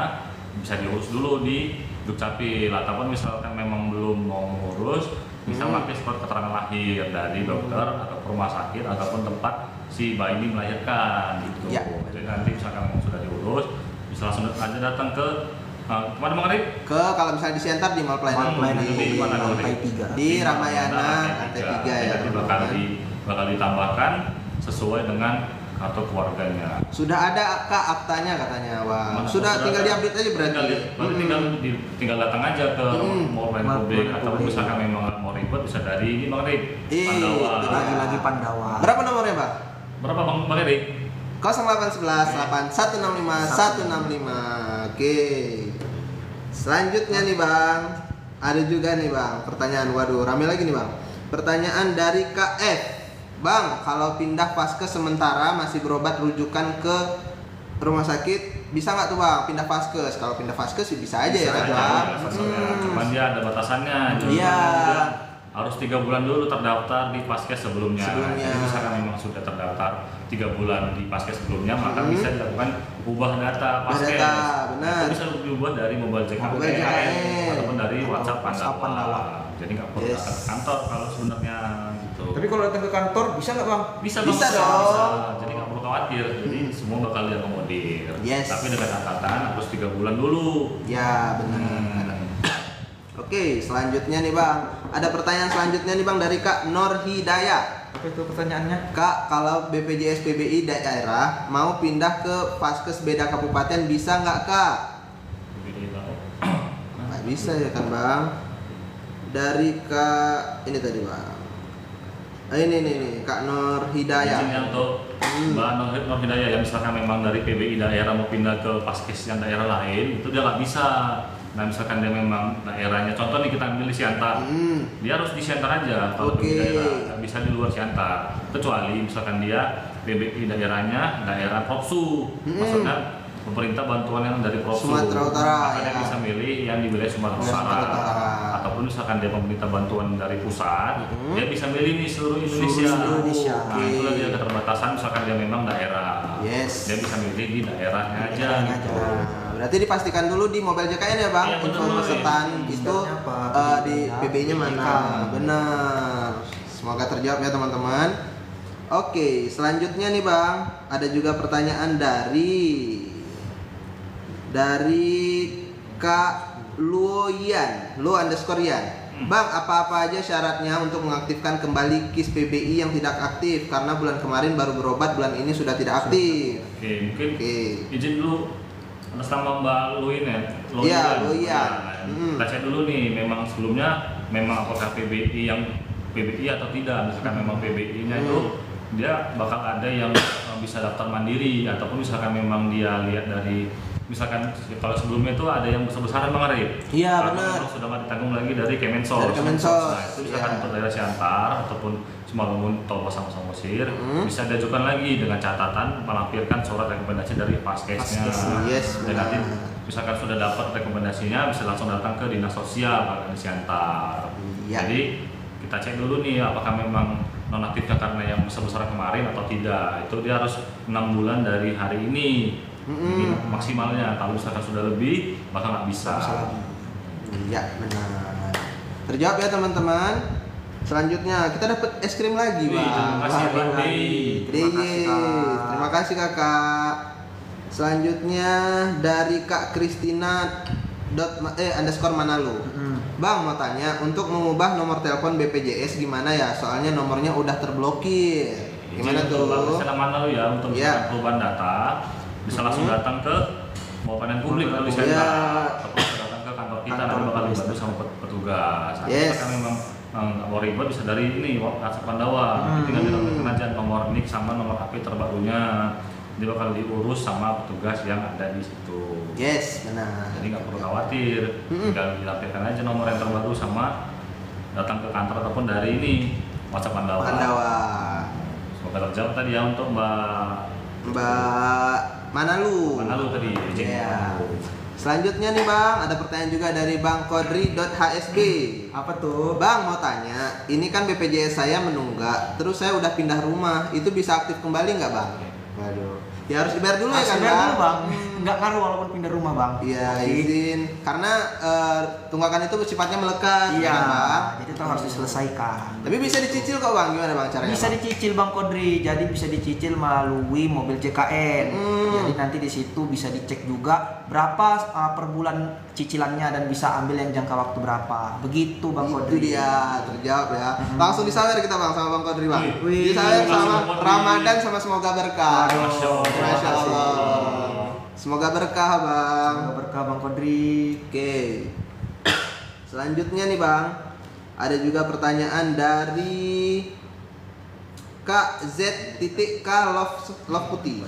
bisa diurus dulu di Dukcapil. Ataupun misalkan memang belum mau ngurus, bisa pakai surat keterangan lahir dari dokter atau rumah sakit ataupun tempat si bayi ini melahirkan gitu. Jadi nanti misalkan sudah diurus, bisa langsung aja datang ke kemana Bang Arif? Kalau misalnya di Siantar di Mall Pelayanan di lantai 3. Di Ramayana lantai 3 ya. Jadi bakal ditambahkan sesuai dengan kartu keluarganya. Sudah ada Kak aktanya katanya. Wah. Sudah tinggal diupdate aja berarti. Tinggal datang aja ke Mall Pelayanan Publik atau misalkan memang mau ribet bisa dari ini Bang Arif. Pandawa. Lagi Pandawa. Berapa nomornya Bang? Berapa Bang Arif? 0811 8165 165. Oke. Selanjutnya nih Bang, ada juga nih Bang pertanyaan. Waduh, rame lagi nih Bang. Pertanyaan dari KF. Bang, kalau pindah vaskes sementara masih berobat rujukan ke rumah sakit, bisa nggak tuh Bang pindah vaskes? Kalau pindah vaskes sih bisa aja ya Bang. Cuman dia ada batasannya. Iya. Harus 3 bulan dulu terdaftar di Vaskes sebelumnya. Jadi misalkan memang sudah terdaftar 3 bulan di Vaskes sebelumnya, maka bisa dilakukan ubah data Vaskes. Benar. Itu bisa diubah dari mobile JKN ataupun dari WhatsApp Pandawa. Jadi nggak perlu datang ke kantor kalau sebenarnya gitu. Tapi kalau datang ke kantor bisa nggak Bang? Bisa dong. Jadi nggak perlu khawatir. Jadi semua bakal diakomodir. Tapi dengan catatan harus 3 bulan dulu. Ya benar. Oke, selanjutnya nih Bang. Ada pertanyaan selanjutnya nih Bang dari Kak Nur Hidayah. Apa itu pertanyaannya? Kak, kalau BPJS PBI daerah mau pindah ke vaskes beda kabupaten bisa nggak Kak? Nggak bisa ya kan Bang. Dari Kak ini tadi Bang. Ini Kak Nur Hidayah. Izin untuk Mbak Nur Hidayah yang misalkan memang dari PBI daerah mau pindah ke Paskes yang daerah lain, itu dia nggak bisa. Nah misalkan dia memang daerahnya, contoh nih kita ambil di Siantar, dia harus di Siantar aja kalau di daerah, nggak bisa di luar Siantar. Kecuali misalkan dia PBI daerahnya daerah Propsu, maksudnya pemerintah bantuan yang dari Propsu, Sumatera Utara, makanya ya. bisa milih yang di wilayah Sumatera Utara. Ataupun misalkan dia pemerintah bantuan dari pusat, dia bisa milih nih seluruh Indonesia. Indonesia. Nah itu lagi ada keterbatasan, misalkan dia memang daerah, Yes. dia bisa milih di daerahnya aja Daerahnya gitu. Nah, berarti dipastikan dulu di Mobile JKN ya Bang, Iya, info betul. pesertaan itu Apa? di PBI-nya mana. Benar. Semoga terjawab ya teman-teman. Oke, selanjutnya nih Bang, ada juga pertanyaan dari Kak Luoyan, Lu_Yan. Bang, apa-apa aja syaratnya untuk mengaktifkan kembali KIS PBI yang tidak aktif karena bulan kemarin baru berobat, bulan ini sudah tidak aktif. Oke, mungkin Oke. izin dulu atas nama Mbak Luin ya. Iya, kan? Luyan. Nah, kita cek dulu nih, memang sebelumnya memang apakah PBI atau tidak. Misalkan memang PBI-nya itu dia bakal ada yang bisa daftar mandiri, ataupun misalkan memang dia lihat dari misalkan kalau sebelumnya itu ada yang besar-besaran Bang Arif. Iya, Karena benar. memang sudah nggak ditanggung lagi dari Kemensos. Dari Kemensos, Nah, itu misalkan iya. untuk daerah Siantar ataupun Simalungun, Toba sama Samosir bisa diajukan lagi dengan catatan melampirkan surat rekomendasi dari Paskesnya. Yes, Dan nanti benar. misalkan sudah dapat rekomendasinya bisa langsung datang ke Dinas Sosial Kabupaten Siantar. Iya. Jadi kita cek dulu nih apakah memang nonaktifnya karena yang besar-besaran kemarin atau tidak. Itu dia harus 6 bulan dari hari ini. Ini maksimalnya. Kalau misalkan sudah lebih bakal nggak bisa. Iya, benar. Terjawab ya teman-teman. Selanjutnya kita dapat es krim lagi, Wih, Bang. terima kasih, Wah, Bang Bang. Dey. Dey. Terima kasih, Kak. Terima kasih Kakak. Selanjutnya dari Kak Kristina _ Manalo. Bang, mau tanya, untuk mengubah nomor telepon BPJS gimana ya? Soalnya nomornya udah terblokir. Gimana Izin tuh? untuk Bisa mana lu ya untuk Iya. perubahan data bisa langsung datang ke pelayanan publik atau di Iya. sentra ataupun bisa datang ke kantor kita nanti bakal dibantu sama petugas. Nah, Yes. misalkan memang nggak mau ribet bisa dari ini WhatsApp Pandawa. Nanti tinggal dilakukan aja nomor NIK sama nomor HP terbarunya. Dia bakal diurus sama petugas yang ada di situ. Yes, benar. Jadi nggak perlu khawatir, tinggal dilampirkan aja nomor yang terbaru sama datang ke kantor ataupun dari ini WhatsApp Pandawa. Pandawa. Semoga terjawab tadi ya untuk Mbak Manalu. Manalu tadi. izin. Iya. Selanjutnya nih Bang, ada pertanyaan juga dari Bang Kodri.hsb. Apa tuh? Bang mau tanya, ini kan BPJS saya menunggak, terus saya udah pindah rumah, itu bisa aktif kembali nggak Bang? Waduh, ya harus dibayar dulu ya kan Bayar Bang? dulu, Bang. Nggak ngaruh walaupun pindah rumah, Bang. Iya Jadi- izin, karena tunggakan itu sifatnya melekat, Iya, ya kan Bang? jadi itu harus diselesaikan. Tapi bisa dicicil kok Bang, gimana Bang caranya? Bisa Bang? dicicil Bang Kodri, jadi bisa dicicil melalui mobil JKN. Hmm. Jadi nanti di situ bisa dicek juga berapa per bulan cicilannya dan bisa ambil yang jangka waktu berapa. Begitu Bang Itu Kodri. dia, terjawab ya. Langsung disawer kita Bang sama Bang Kodri Bang. Wih. Disawer Terima kasih, sama Bang Kodri. Ramadan sama semoga berkah. Masya Allah. Masya Allah. Semoga berkah Bang. Semoga berkah Bang Kodri. Oke. Selanjutnya nih Bang, ada juga pertanyaan dari Kak Z.K Love Putih.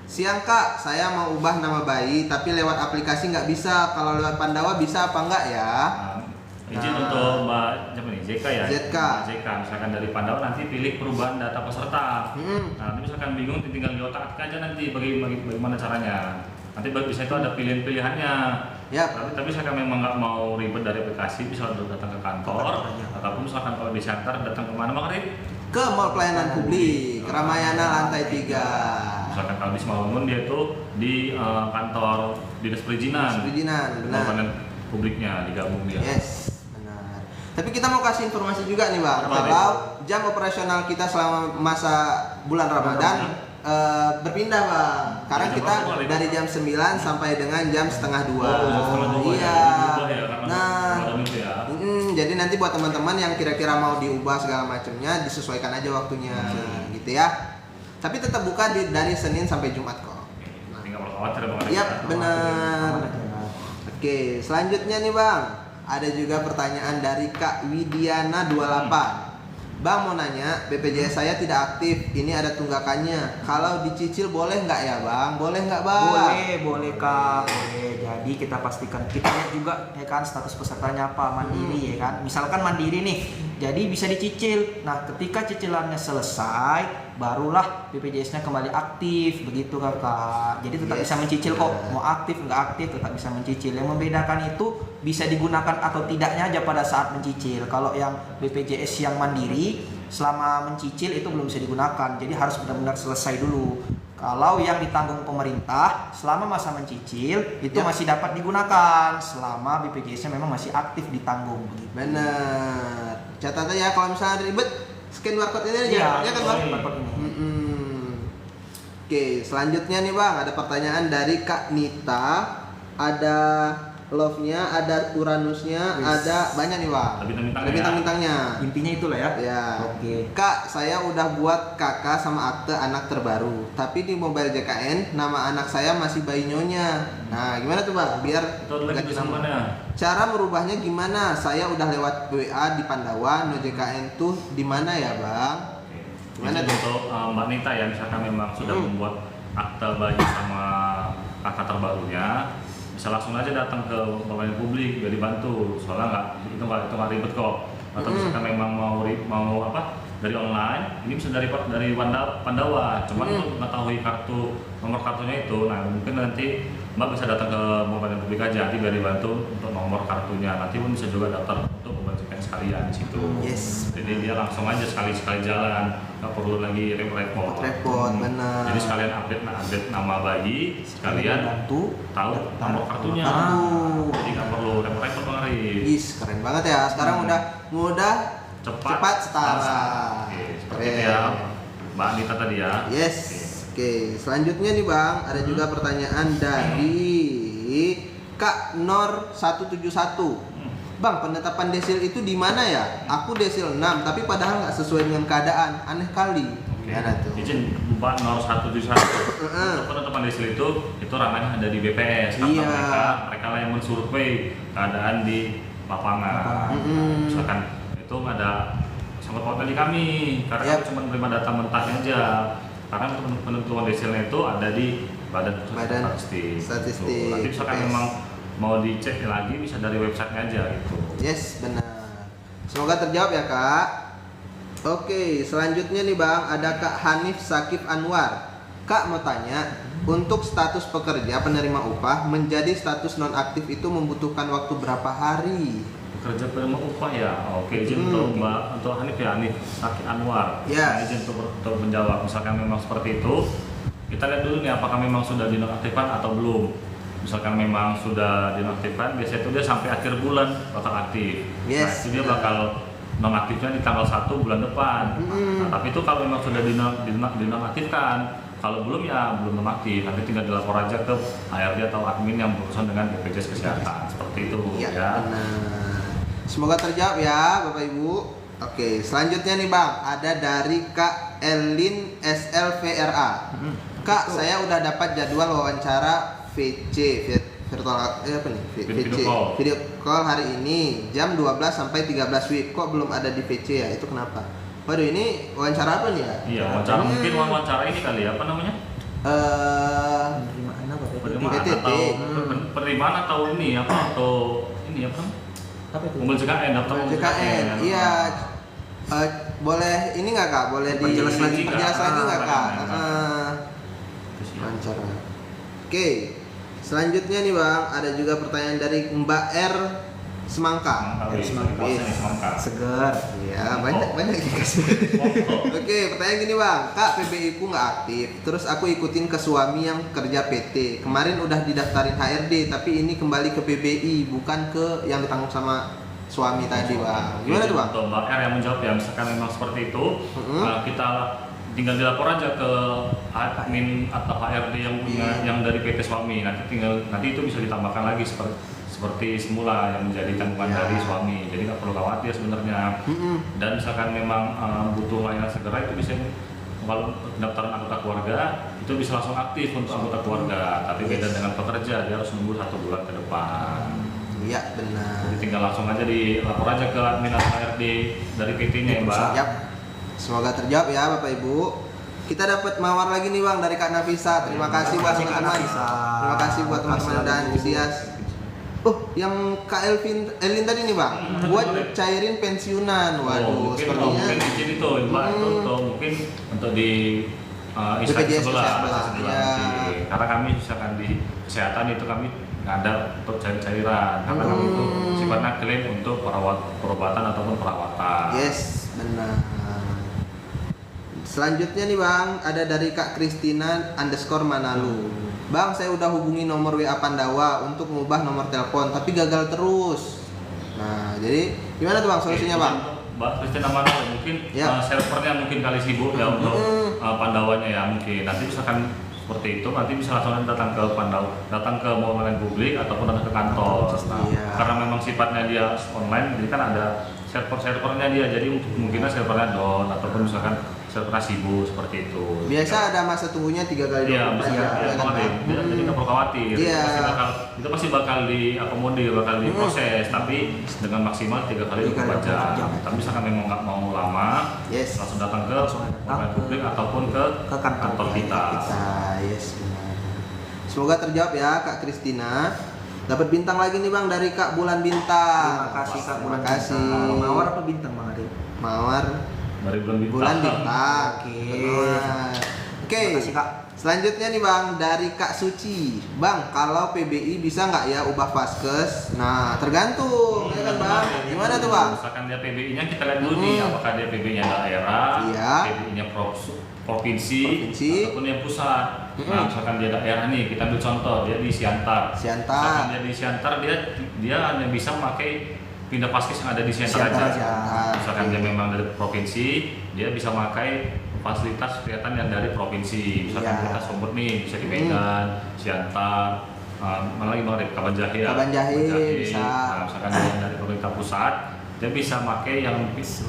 Siang Kak, saya mau ubah nama bayi tapi lewat aplikasi nggak bisa. Kalau lewat Pandawa bisa apa enggak ya? Izin Nah. untuk Mbak siapa nih? JK ya. ZK. Mbak JK misalkan dari Pandawa nanti pilih perubahan data peserta. Hmm. Nah, nanti misalkan bingung tinggal di otak aja nanti bagaimana caranya. Nanti bisa itu ada pilihan-pilihannya. Ya. Tapi misalkan memang nggak mau ribet dari aplikasi bisa datang ke kantor ataupun misalkan kalau di center datang ke mana Bang Arif? Ke Mall Pelayanan Publik, Ramayana lantai 3. Misalkan kalau di Simalungun dia itu di kantor dinas perizinan. Perizinan, benar. Pelayanan publiknya digabung dia. Yes, benar. Tapi kita mau kasih informasi juga nih Bang, Apa, kalau jam operasional kita selama masa bulan Ramadan berpindah Bang. Sekarang Jam kita berapa, Bang? dari jam 9 sampai dengan jam setengah 2. Oh, jam setengah 2 Iya. ya. Diubah ya, karena Nah, Ramadan itu ya. jadi nanti buat teman-teman yang kira-kira mau diubah segala macamnya disesuaikan aja waktunya, gitu ya. Tapi tetap buka dari Senin sampai Jumat kok. Nanti nggak perlu khawatir Bang Arif. Iya, ya. benar. Oke, selanjutnya nih Bang, ada juga pertanyaan dari Kak Widiana 28. Bang mau nanya, BPJS saya tidak aktif, ini ada tunggakannya. Kalau dicicil boleh nggak ya bang? Boleh nggak bang? Boleh Kak, boleh. Jadi kita pastikan, kita lihat juga ya kan status pesertanya apa, mandiri ya kan. Misalkan mandiri nih, jadi bisa dicicil. Nah, ketika cicilannya selesai, barulah BPJS-nya kembali aktif, begitu Kakak. Jadi tetap Yes, bisa mencicil kok, benar. mau aktif nggak aktif tetap bisa mencicil. Yang membedakan itu bisa digunakan atau tidaknya aja pada saat mencicil. Kalau yang BPJS yang mandiri, selama mencicil itu belum bisa digunakan. Jadi harus benar-benar selesai dulu. Kalau yang ditanggung pemerintah selama masa mencicil itu Ya. masih dapat digunakan selama BPJS-nya memang masih aktif ditanggung begitu. Bener. Catat aja kalau misalnya ribet, scan barcode ini aja. Iya, Ya kan bang? barcode ini. Oke, selanjutnya nih bang, ada pertanyaan dari Kak Nita. Ada love-nya, ada Uranusnya, Wis. ada banyak nih bang. Ada bintang-bintangnya Ada bintang-bintangnya. Intinya itulah ya. Ya. Oke. Kak, saya udah buat kakak sama akte anak terbaru. Tapi di mobile JKN nama anak saya masih bayi nyonya. Nah, gimana tuh bang? Biar Itu ada lagi ganti nama. kesamanya. Cara merubahnya gimana? Saya udah lewat WA di Pandawa, no JKN tuh di mana ya bang? Gimana Jadi tuh? untuk Mbak Nita ya, misalkan memang sudah membuat akta bayi sama kakak terbarunya, bisa langsung aja datang ke pelayanan publik biar dibantu. Soalnya nggak ribet kok. Atau misalkan memang mau apa dari online, ini bisa dari Pandawa. Cuman untuk mengetahui nomor kartunya itu, nah mungkin nanti Mbak bisa datang ke pelayanan publik aja, nanti biar dibantu untuk nomor kartunya. Nanti pun bisa juga daftar untuk membagikan sekalian di situ. Yes. Jadi dia langsung aja sekali jalan, nggak perlu lagi repot-repot. Repot, benar. Jadi sekalian update nama bayi, sekalian bantu tahu nomor kartunya. Aduh. Jadi nggak perlu repot-repot Bang Arif. Is, keren banget ya. Sekarang udah mudah, cepat, setara. Oke, seperti itu ya, Mbak Anita tadi ya. Yes. Oke, selanjutnya nih bang, ada juga pertanyaan dari Kak Nor 171. Bang, penetapan desil itu di mana ya? Aku desil 6, tapi padahal nggak sesuai dengan keadaan. Aneh kali. Oke. Gimana tuh? Izin Mbak 0171. Untuk penetapan desil itu ranahnya ada di BPS. Karena Iya. mereka lah yang mensurvei keadaan di lapangan. Misalkan itu ada sangkut pautnya di kami, karena Yap. kami cuma menerima data mentahnya aja. Karena penentuan desilnya itu ada di Badan Badan Statistik. Statistik, Tuh, nanti misalkan BPS. memang mau dicek lagi bisa dari websitenya aja gitu. Yes, benar. Semoga terjawab ya kak. Oke, selanjutnya nih bang, ada Kak Hanif Sakif Anwar. Kak mau tanya, untuk status pekerja penerima upah menjadi status nonaktif itu membutuhkan waktu berapa hari? Kerja penerima upah ya. Oke, izin untuk Mbak untuk Hanif ya, Hanif Sakit Anwar. Yes. Nah, izin untuk menjawab. Misalkan memang seperti itu, kita lihat dulu nih apakah memang sudah dinonaktifkan atau belum. Misalkan memang sudah dinonaktifkan, biasanya itu dia sampai akhir bulan bakal aktif. Yes. Nah, itu dia bakal nonaktifnya di tanggal 1 bulan depan. Nah, tapi itu kalau memang sudah dinonaktifkan, kalau belum ya belum nonaktif, nanti tinggal dilapor aja ke HRD atau admin yang berurusan dengan BPJS Kesehatan. Seperti itu ya. Benar. Semoga terjawab ya Bapak Ibu. Oke, selanjutnya nih Bang, ada dari Kak Elin SLVRA. Kak, saya udah dapat jadwal wawancara virtual apa nih? Video call hari ini jam 12 sampai 13 WIB. Kok belum ada di VC ya? Itu kenapa? Waduh, ini wawancara apa nih ya? Iya, wawancara mungkin wawancara ini kali ya, apa namanya? penerimaan apa Penerimaan PTT. atau penerimaan atau ini apa atau ini apa? Apa itu? Mobil JKN, daftar mobil JKN. Iya. Boleh ini nggak kak? Boleh Diperjelas lagi nggak? diperjelas lagi nggak kak? Itu sih. Wawancara. Oke. Selanjutnya nih bang, ada juga pertanyaan dari Mbak R Semangka. Semangka. Segar. Iya, banyak dikasih. Oke, pertanyaan gini bang, Kak PBI ku nggak aktif, terus aku ikutin ke suami yang kerja PT. Kemarin udah didaftarin HRD, tapi ini kembali ke PBI, bukan ke yang ditanggung sama suami tadi bang. Gimana tuh bang? Untuk Mbak R yang menjawab ya, misalkan memang seperti itu, kita tinggal dilapor aja ke admin atau HRD yang punya yang dari PT suami. Nanti itu bisa ditambahkan lagi seperti semula yang menjadi tanggungan dari suami. Jadi nggak perlu khawatir sebenarnya. Dan misalkan memang butuh layanan segera, itu bisa kalau pendaftaran anggota keluarga itu bisa langsung aktif untuk anggota keluarga. Tapi beda dengan pekerja, dia harus nunggu 1 bulan ke depan. Iya benar. Jadi tinggal langsung aja dilapor aja ke admin atau HRD dari PT-nya ya Mbak. Yap. Semoga terjawab ya Bapak Ibu. Kita dapat mawar lagi nih Bang dari Kak Nafisa. Terima kasih buat kasih, Kak teman-teman. Nafisa. Terima kasih buat teman-teman udah antusias. Yang Kak Elin tadi nih Bang, buat cairin pensiunan. Waduh, mungkin sepertinya mungkin izin itu Mbak, itu mungkin untuk di instansi BPJS sebelah, sebelah. Ya. karena kami misalkan di kesehatan itu kami nggak ada untuk cairan karena kami itu sifatnya klaim untuk perobatan ataupun perawatan. Yes, benar. Selanjutnya nih Bang, ada dari Kak Kristina _Manalu. Bang, saya udah hubungi nomor WA Pandawa untuk mengubah nomor telepon, tapi gagal terus. Nah, jadi gimana tuh Bang solusinya Bang? Mbak Kristina mana mungkin Ya. servernya mungkin kali sibuk ya untuk Pandawanya ya mungkin. Nanti misalkan seperti itu nanti bisa langsung datang ke Pandawa, datang ke mall publik ataupun datang ke kantor. Nah, Iya. karena memang sifatnya dia online, jadi kan ada servernya dia, jadi mungkin servernya down ataupun misalkan servernya sibuk seperti itu. Biasa ada masa tunggunya 3 kali Iya, 24 bisa jam, ya, ya kan, Bang? jadi nggak perlu khawatir. Iya. Itu pasti bakal diakomodir, bakal diproses, tapi dengan maksimal 3 kali 24 jam. Tapi misalkan memang nggak mau lama, Yes. langsung datang ke datang publik ataupun ke kantor kita. Yes, benar. Semoga terjawab ya Kak Kristina. Dapat bintang lagi nih Bang dari Kak Bulan Bintang. Terima kasih Kak Terima Bulan kasih. Bintang. Mawar apa bintang Bang Ade? Mawar Dari bulan Bulan Bintang. Oke. Benar. Oke. Terima kasih Kak. Selanjutnya nih Bang dari Kak Suci. Bang, kalau PBI bisa nggak ya ubah Vaskes? Nah, tergantung ya kan Bang. Gimana tuh Bang? Misalkan dia PBI-nya kita lihat dulu nih, apakah dia PBI-nya daerah, Iya. PBI-nya provinsi, Provinsi. ataupun yang pusat. Nah, misalkan dia daerah nih, kita ambil contoh, dia di Siantar. Siantar. Misalkan dia di Siantar, dia hanya bisa memakai pindah paskes yang ada di Siantar Siantar aja. aja. Misalkan dia memang dari provinsi, dia bisa memakai fasilitas kesehatan yang dari provinsi. Misalkan Iya. kita sumber nih, bisa di Medan, Siantar, mana lagi Bang, dari Kabanjahe ya. Kabanjahe bisa. Nah, misalkan dia dari pemerintah pusat, dia bisa pakai yang bisa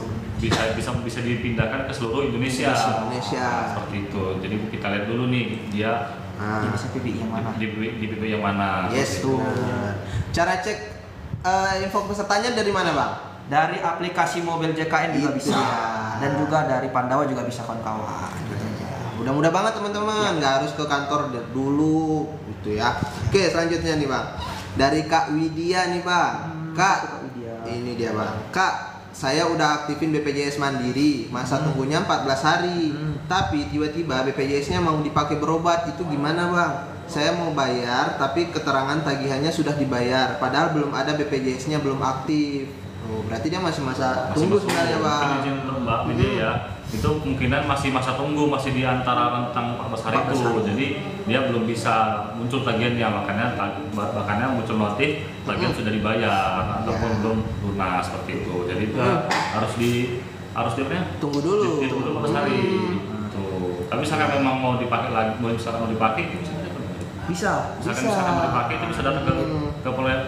dipindahkan ke seluruh Indonesia. Indonesia. Nah, seperti itu. Jadi kita lihat dulu nih dia Nah, Dia bisa PBI yang mana? di PBI yang mana. yes, Seperti itu. benar. Cara cek info pesertanya dari mana Bang? Dari aplikasi mobil JKN juga Itu bisa. ya. Dan juga dari Pandawa juga bisa kawan-kawan. Gitu aja. Mudah-mudah banget teman-teman, nggak harus ke kantor dulu gitu ya. Oke, selanjutnya nih Bang. Dari Kak Widya nih Bang. Kak, Kak Widya. ini dia Bang. Kak, saya udah aktifin BPJS Mandiri, masa tunggunya 14 hari. Tapi tiba-tiba BPJS-nya mau dipakai berobat, itu gimana Bang? Saya mau bayar, tapi keterangan tagihannya sudah dibayar, padahal belum ada BPJS-nya belum aktif. Oh, berarti dia masih masa tunggu sebenarnya Bang. Mungkin izin untuk Mbak Widya ya, itu kemungkinan masih masa tunggu, masih di antara rentang 14 hari 14 itu. hari. Jadi dia belum bisa muncul tagihannya, makanya muncul notif tagihan sudah dibayar ataupun Ya. belum lunas seperti itu. Jadi itu harus apa ya? Tunggu dulu. Ditunggu dulu 14 hari. Tuh. Tapi misalkan memang mau dipakai lagi, misalkan mau dipakai, itu bisa dipakai. Misalkan mau dipakai itu bisa datang ke pelayanan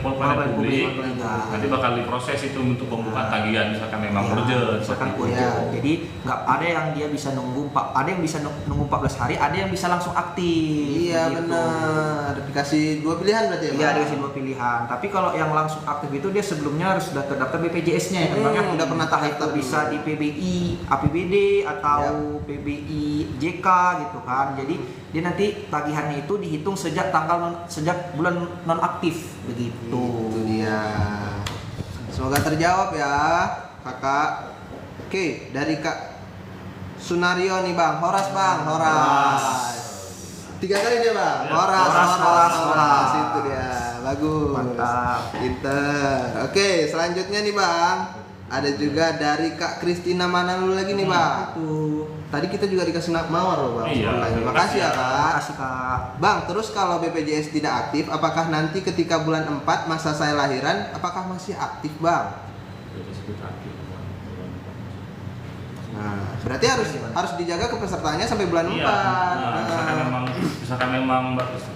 publik. Nanti bakal diproses itu untuk pembukaan tagihan misalkan memang urgent. Misalkan seperti itu. urgent. Jadi nggak ada yang dia bisa nunggu ada yang bisa nunggu 14 hari, ada yang bisa langsung aktif. Iya gitu. benar. Dikasih 2 pilihan berarti ya Iya, Bang? ada dua pilihan. Tapi kalau yang langsung aktif itu dia sebelumnya harus sudah terdaftar BPJS-nya ya kan Bang? udah pernah Entah itu terdaftar bisa dulu. di PBI, APBD atau PBI JK gitu kan. Jadi dia nanti tagihannya itu dihitung sejak bulan non aktif begitu. Itu dia. Semoga terjawab ya, Kakak. Oke, dari Kak Sunario nih Bang. Horas Bang, Horas. 3 kali dia Bang. Ya. Horas. Itu dia. Bagus. Mantap. Pinter. Oke, selanjutnya nih Bang. Ada juga dari Kak Kristina Manalu lagi nih Bang. Itu. Tadi kita juga dikasih mawar loh Bang. Iya, Terima kasih ya Terima Kak. kasih Kak. Bang, terus kalau BPJS tidak aktif, apakah nanti ketika bulan 4 masa saya lahiran, apakah masih aktif Bang? Nah, berarti harus dijaga kepesertaannya sampai bulan 4. Iya. Nah, misalkan memang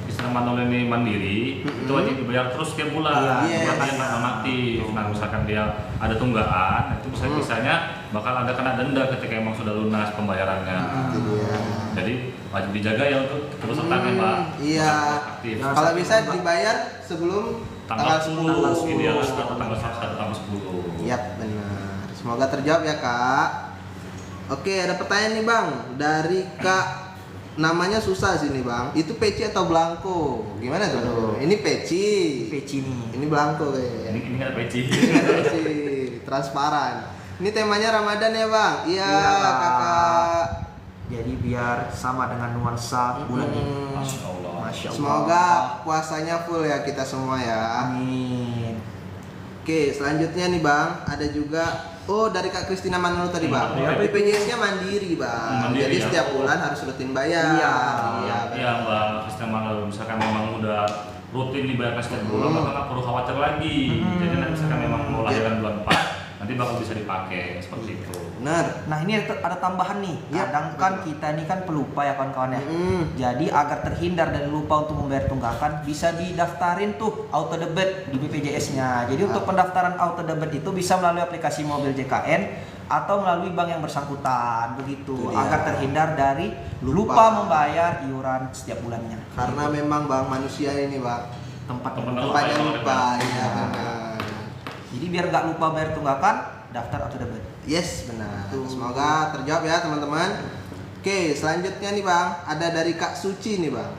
Kristina Manol ini mandiri, itu wajib dibayar terus tiap bulan. Iya, Buat dia nggak aktif. Nah, misalkan dia ada tunggaan, itu bisanya bakal ada kena denda ketika emang sudah lunas pembayarannya. Itu dia. Jadi wajib dijaga ya untuk kepesertaannya Mbak. Iya. Aktif. Ya. Kalau bisa dibayar sebelum Tanggal 10 10. ideal atau tanggal 1 tanggal 10. Yap, benar. Semoga terjawab ya Kak. Oke, ada pertanyaan nih Bang dari Kak, namanya susah sih nih Bang. Itu peci atau blanko? Gimana tuh? Aduh. Ini peci. Peci nih. Ini blanko kayaknya. Ini nggak ada peci. Peci transparan. Ini temanya Ramadan ya Bang? Iya, Iya, Kakak. Jadi biar sama dengan nuansa bulan ini. Masya Allah. Masya Allah. Semoga puasanya full ya kita semua ya. Amin. Oke, selanjutnya nih Bang, ada juga dari Kak Kristina Manulu tadi Bang. Iya. BPJS-nya mandiri Bang. Mandiri, Jadi ya. setiap bulan harus rutin bayar. Iya. Iya Mbak Sistem kalau misalkan memang udah rutin dibayarkan setiap bulan, maka nggak perlu khawatir lagi. Jadi nanti misalkan memang mau lahiran bulan 4, nanti bakal bisa dipakai seperti itu. Benar. Nah ini ada tambahan nih. Ya, Kadang kan betul. kita ini kan pelupa ya kawan-kawan ya. Jadi Mm. agar terhindar dari lupa untuk membayar tunggakan, bisa didaftarin tuh auto debit di BPJS-nya. Jadi untuk pendaftaran auto debit itu bisa melalui aplikasi mobil JKN atau melalui bank yang bersangkutan begitu. Itu dia. Agar terhindar dari lupa membayar iuran setiap bulannya. Karena memang Bang manusia ini Bang Tempatnya. tempatnya lupa ya benar. Jadi biar nggak lupa bayar tunggakan, daftar auto debit. Yes, benar. Betul. Semoga terjawab ya teman-teman. Oke, selanjutnya nih Bang, ada dari Kak Suci nih Bang.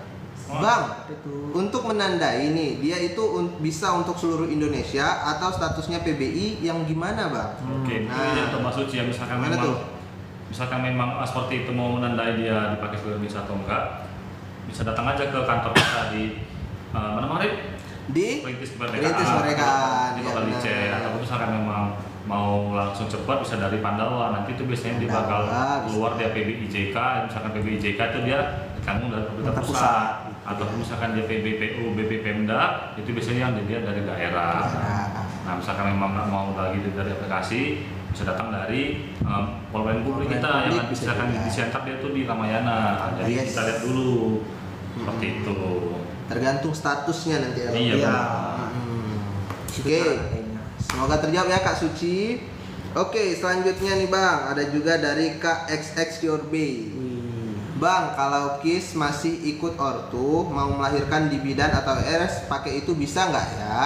Bang, untuk menandai nih, dia itu bisa untuk seluruh Indonesia atau statusnya PBI yang gimana Bang? Oke, Nah. ini untuk Mbak Suci ya, misalkan Gimana memang tuh? seperti itu mau menandai dia dipakai seluruh Indonesia atau enggak, bisa datang aja ke kantor kita di mana kemarin? Di Perintis Perintis Kemerdekaan, Di ya, bakal dicek, benar. atau misalkan memang mau langsung cepat bisa dari Pandawa. Nanti itu biasanya dia bakal Pandawa, bisa. keluar dia PBIJK, misalkan PBIJK itu dia ditanggung dari pemerintah Pemerintah pusat. pusat. Atau misalkan dia PBPU, BPPMda, itu biasanya yang dilihat dari daerah. Nah, misalkan memang nggak mau lagi dari aplikasi, bisa datang dari pelayanan publik kita Publik yang bisa misalkan juga. di center dia tuh di Ramayana. Jadi Yes. kita lihat dulu seperti itu. Tergantung statusnya nanti ya Bang. Iya, Iya. benar. Oke. Semoga terjawab ya Kak Suci. Oke, selanjutnya nih Bang, ada juga dari Kak XX Your Bay. Bang, kalau KIS masih ikut ortu, mau melahirkan di bidan atau RS, pakai itu bisa nggak ya?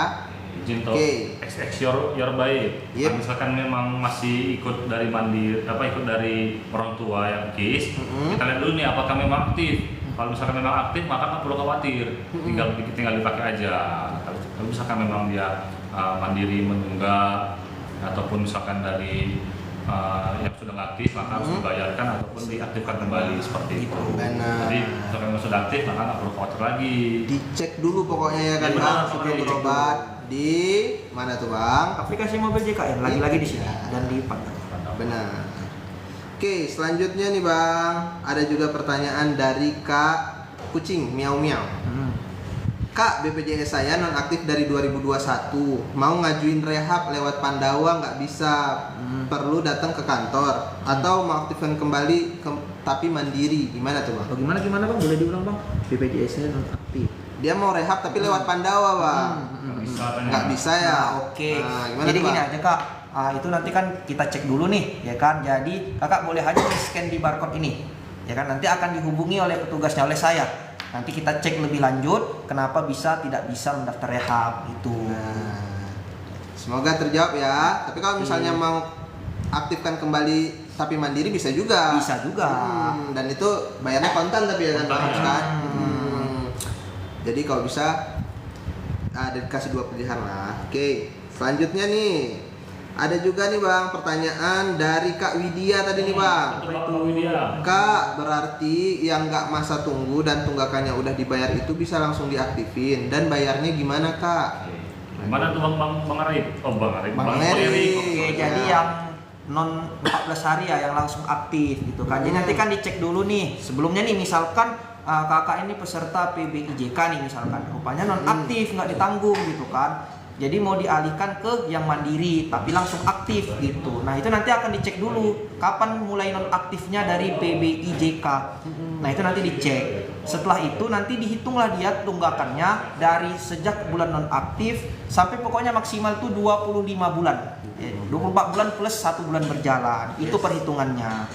Izin tuh, Oke. XX your baik. Yep. Nah, misalkan memang masih ikut dari ikut dari orang tua yang KIS, kita lihat dulu nih apakah memang aktif. Kalau misalkan memang aktif, maka nggak perlu khawatir, tinggal dipakai aja. Kalau misalkan memang dia mandiri menunggak, ataupun misalkan dari yang sudah nggak aktif, maka harus dibayarkan ataupun diaktifkan kembali seperti itu. Benar. Jadi misalkan memang sudah aktif, maka nggak perlu khawatir lagi. Dicek dulu pokoknya ya kan Iya, Bang, benar, sebelum dicek berobat di mana tuh Bang? Aplikasi mobil JKN lagi-lagi di sini dan di Pandawa. Benar. Oke, selanjutnya nih Bang, ada juga pertanyaan dari Kak Kucing Miau Miau. Kak, BPJS saya nonaktif dari 2021. Mau ngajuin rehab lewat Pandawa nggak bisa. Perlu datang ke kantor atau mau aktifkan kembali tapi mandiri. Gimana tuh Bang? Oh, gimana Bang? Boleh diulang Bang? BPJS-nya non aktif. Dia mau rehab tapi lewat Pandawa Bang. Nggak bisa ya. Nah, oke. Nah, gimana Jadi tuh, gini Bang? aja Kak. Itu nanti kan kita cek dulu nih, ya kan. Jadi Kakak boleh aja scan di barcode ini, ya kan. Nanti akan dihubungi oleh petugasnya oleh saya. Nanti kita cek lebih lanjut kenapa tidak bisa mendaftar rehab itu. Nah, semoga terjawab ya. Tapi kalau misalnya mau aktifkan kembali tapi mandiri bisa juga. Bisa juga. Dan itu bayarnya kontan tapi ya kan Kontan, harus ya. kan. Jadi kalau bisa ada dikasih dua pilihan lah. Oke, selanjutnya nih ada juga nih Bang pertanyaan dari Kak Widya tadi nih Bang. Kak, berarti yang nggak masa tunggu dan tunggakannya udah dibayar itu bisa langsung diaktifin dan bayarnya gimana Kak? Mana tuh Bang Arif? Oh Bang Arif. Bang Eri. Eri. Oke, Ya. jadi yang non 14 hari ya yang langsung aktif gitu kan. Jadi nanti kan dicek dulu nih. Sebelumnya nih misalkan kakak ini peserta PBIJK nih misalkan. Rupanya non aktif nggak ditanggung gitu kan. Jadi mau dialihkan ke yang mandiri tapi langsung aktif gitu. Nah, itu nanti akan dicek dulu kapan mulai non aktifnya dari PBIJK. Nah, itu nanti dicek. Setelah itu nanti dihitunglah dia tunggakannya dari sejak bulan non aktif sampai pokoknya maksimal tuh 25 bulan. 24 bulan plus 1 bulan berjalan. Itu perhitungannya.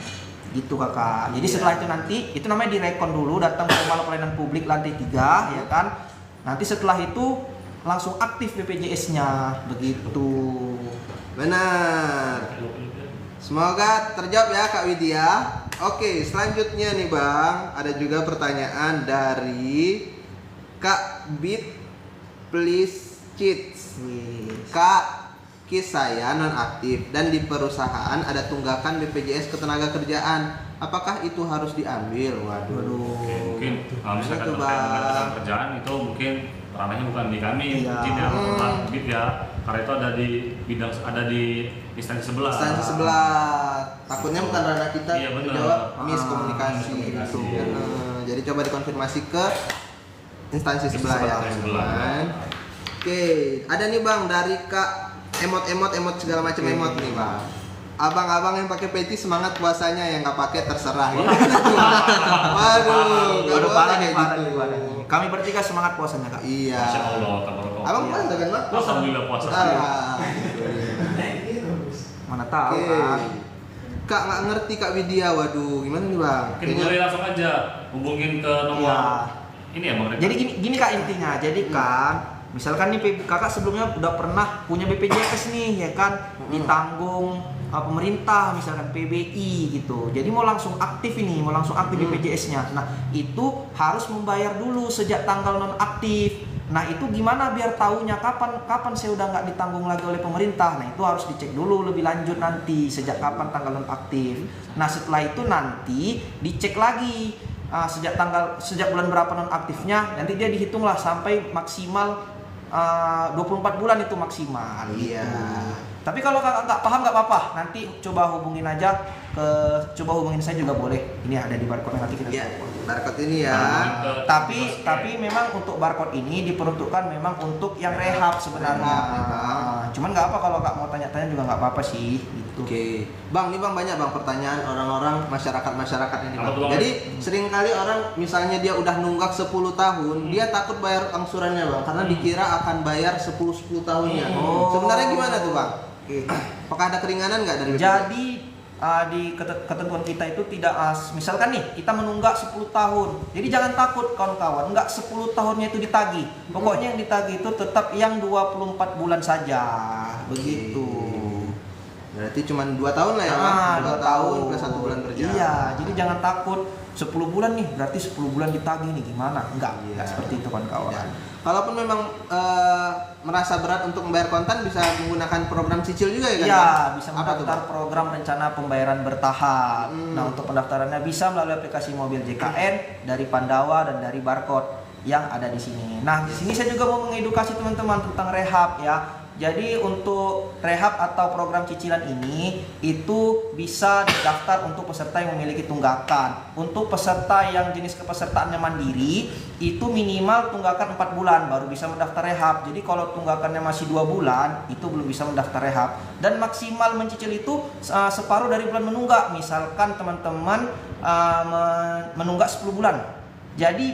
Gitu Kakak. Jadi setelah itu nanti itu namanya direkon dulu, datang ke Kepala Pelayanan Publik lantai 3 ya kan. Nanti setelah itu langsung aktif BPJS-nya begitu. Benar. Semoga terjawab ya Kak Widya. Oke, selanjutnya nih Bang, ada juga pertanyaan dari Kak Bit Please Cheats. Kak, saya non aktif dan di perusahaan ada tunggakan BPJS Ketenagakerjaan. Apakah itu harus diambil? Waduh. Oke, mungkin misalkan Itu, terkait Bang. dengan ketenaga kerjaan itu mungkin ranahnya bukan di kami, Iya. mungkin ya Bapak Bit ya, karena itu ada di instansi sebelah. Instansi sebelah. Takutnya bukan ranah kita, Iya, benar. dijawab miskomunikasi. Miskomunikasi. Gitu. Jadi coba dikonfirmasi ke instansi sebelah ya, Instansi sebelah. teman. Oke, ada nih Bang dari Kak emot segala macam emot nih Bang. Abang-abang yang pakai peci semangat puasanya, yang nggak pakai terserah. Ya. Waduh, nggak boleh parah kayak nih, gitu. parah nih. Kami bertiga semangat puasanya Kak. Iya. Masya Allah, tabarakallah. Abang puasa kan Bang? Alhamdulillah puasa. Mana tahu Oke. kan. Kak nggak ngerti Kak Widya, waduh, gimana nih Bang? Mungkin boleh langsung aja hubungin ke nomor Iya. ini ya Bang. Jadi gini Kak intinya. Jadi kan misalkan nih Kakak sebelumnya udah pernah punya BPJS nih ya kan, ditanggung pemerintah misalkan PBI gitu. Jadi mau langsung aktif BPJS-nya. Nah, itu harus membayar dulu sejak tanggal non aktif. Nah, itu gimana biar tahunya kapan saya udah nggak ditanggung lagi oleh pemerintah. Nah, itu harus dicek dulu lebih lanjut nanti sejak kapan tanggal non aktif. Nah, setelah itu nanti dicek lagi sejak bulan berapa non aktifnya. Nanti dia dihitunglah sampai maksimal 24 bulan itu maksimal. Iya. Gitu. Tapi kalau kakak nggak paham nggak apa-apa, nanti coba hubungin saya juga boleh. Ini ada di barcode nanti kita. Iya, barcode ini ya. Tapi memang untuk barcode ini diperuntukkan memang untuk yang rehab sebenarnya. Cuman nggak apa kalau kak mau tanya-tanya juga nggak apa-apa sih. Gitu. Oke, Bang, ini Bang banyak Bang pertanyaan orang-orang masyarakat ini Bang. Apa tuh, Bang? Jadi seringkali orang misalnya dia udah nunggak 10 tahun, dia takut bayar angsurannya Bang, karena dikira akan bayar 10 tahunnya. Oh. Sebenarnya gimana tuh Bang? Oke. Apakah ada keringanan nggak dari BPJS? Jadi di ketentuan kita itu tidak misalkan nih kita menunggak 10 tahun. Jadi jangan takut kawan-kawan, enggak 10 tahunnya itu ditagih. Pokoknya yang ditagih itu tetap yang 24 bulan saja. Begitu. Berarti cuma 2 tahun lah ya Bang? 2 tahun plus 1 bulan berjalan. Iya, jadi jangan takut 10 bulan nih, berarti 10 bulan ditagih nih gimana? Enggak seperti itu kawan-kawan. Ya. Kalaupun memang merasa berat untuk membayar kontan, bisa menggunakan program cicil juga ya kan? Iya, Bang? bisa Apa tuh, mendaftar Bang? program rencana pembayaran bertahap. Nah, untuk pendaftarannya bisa melalui aplikasi mobil JKN dari Pandawa dan dari barcode yang ada di sini. Nah, di sini saya juga mau mengedukasi teman-teman tentang rehab ya. Jadi untuk rehab atau program cicilan ini itu bisa didaftar untuk peserta yang memiliki tunggakan. Untuk peserta yang jenis kepesertaannya mandiri itu minimal tunggakan 4 bulan baru bisa mendaftar rehab. Jadi kalau tunggakannya masih 2 bulan itu belum bisa mendaftar rehab. Dan maksimal mencicil itu separuh dari bulan menunggak. Misalkan teman-teman menunggak 10 bulan. Jadi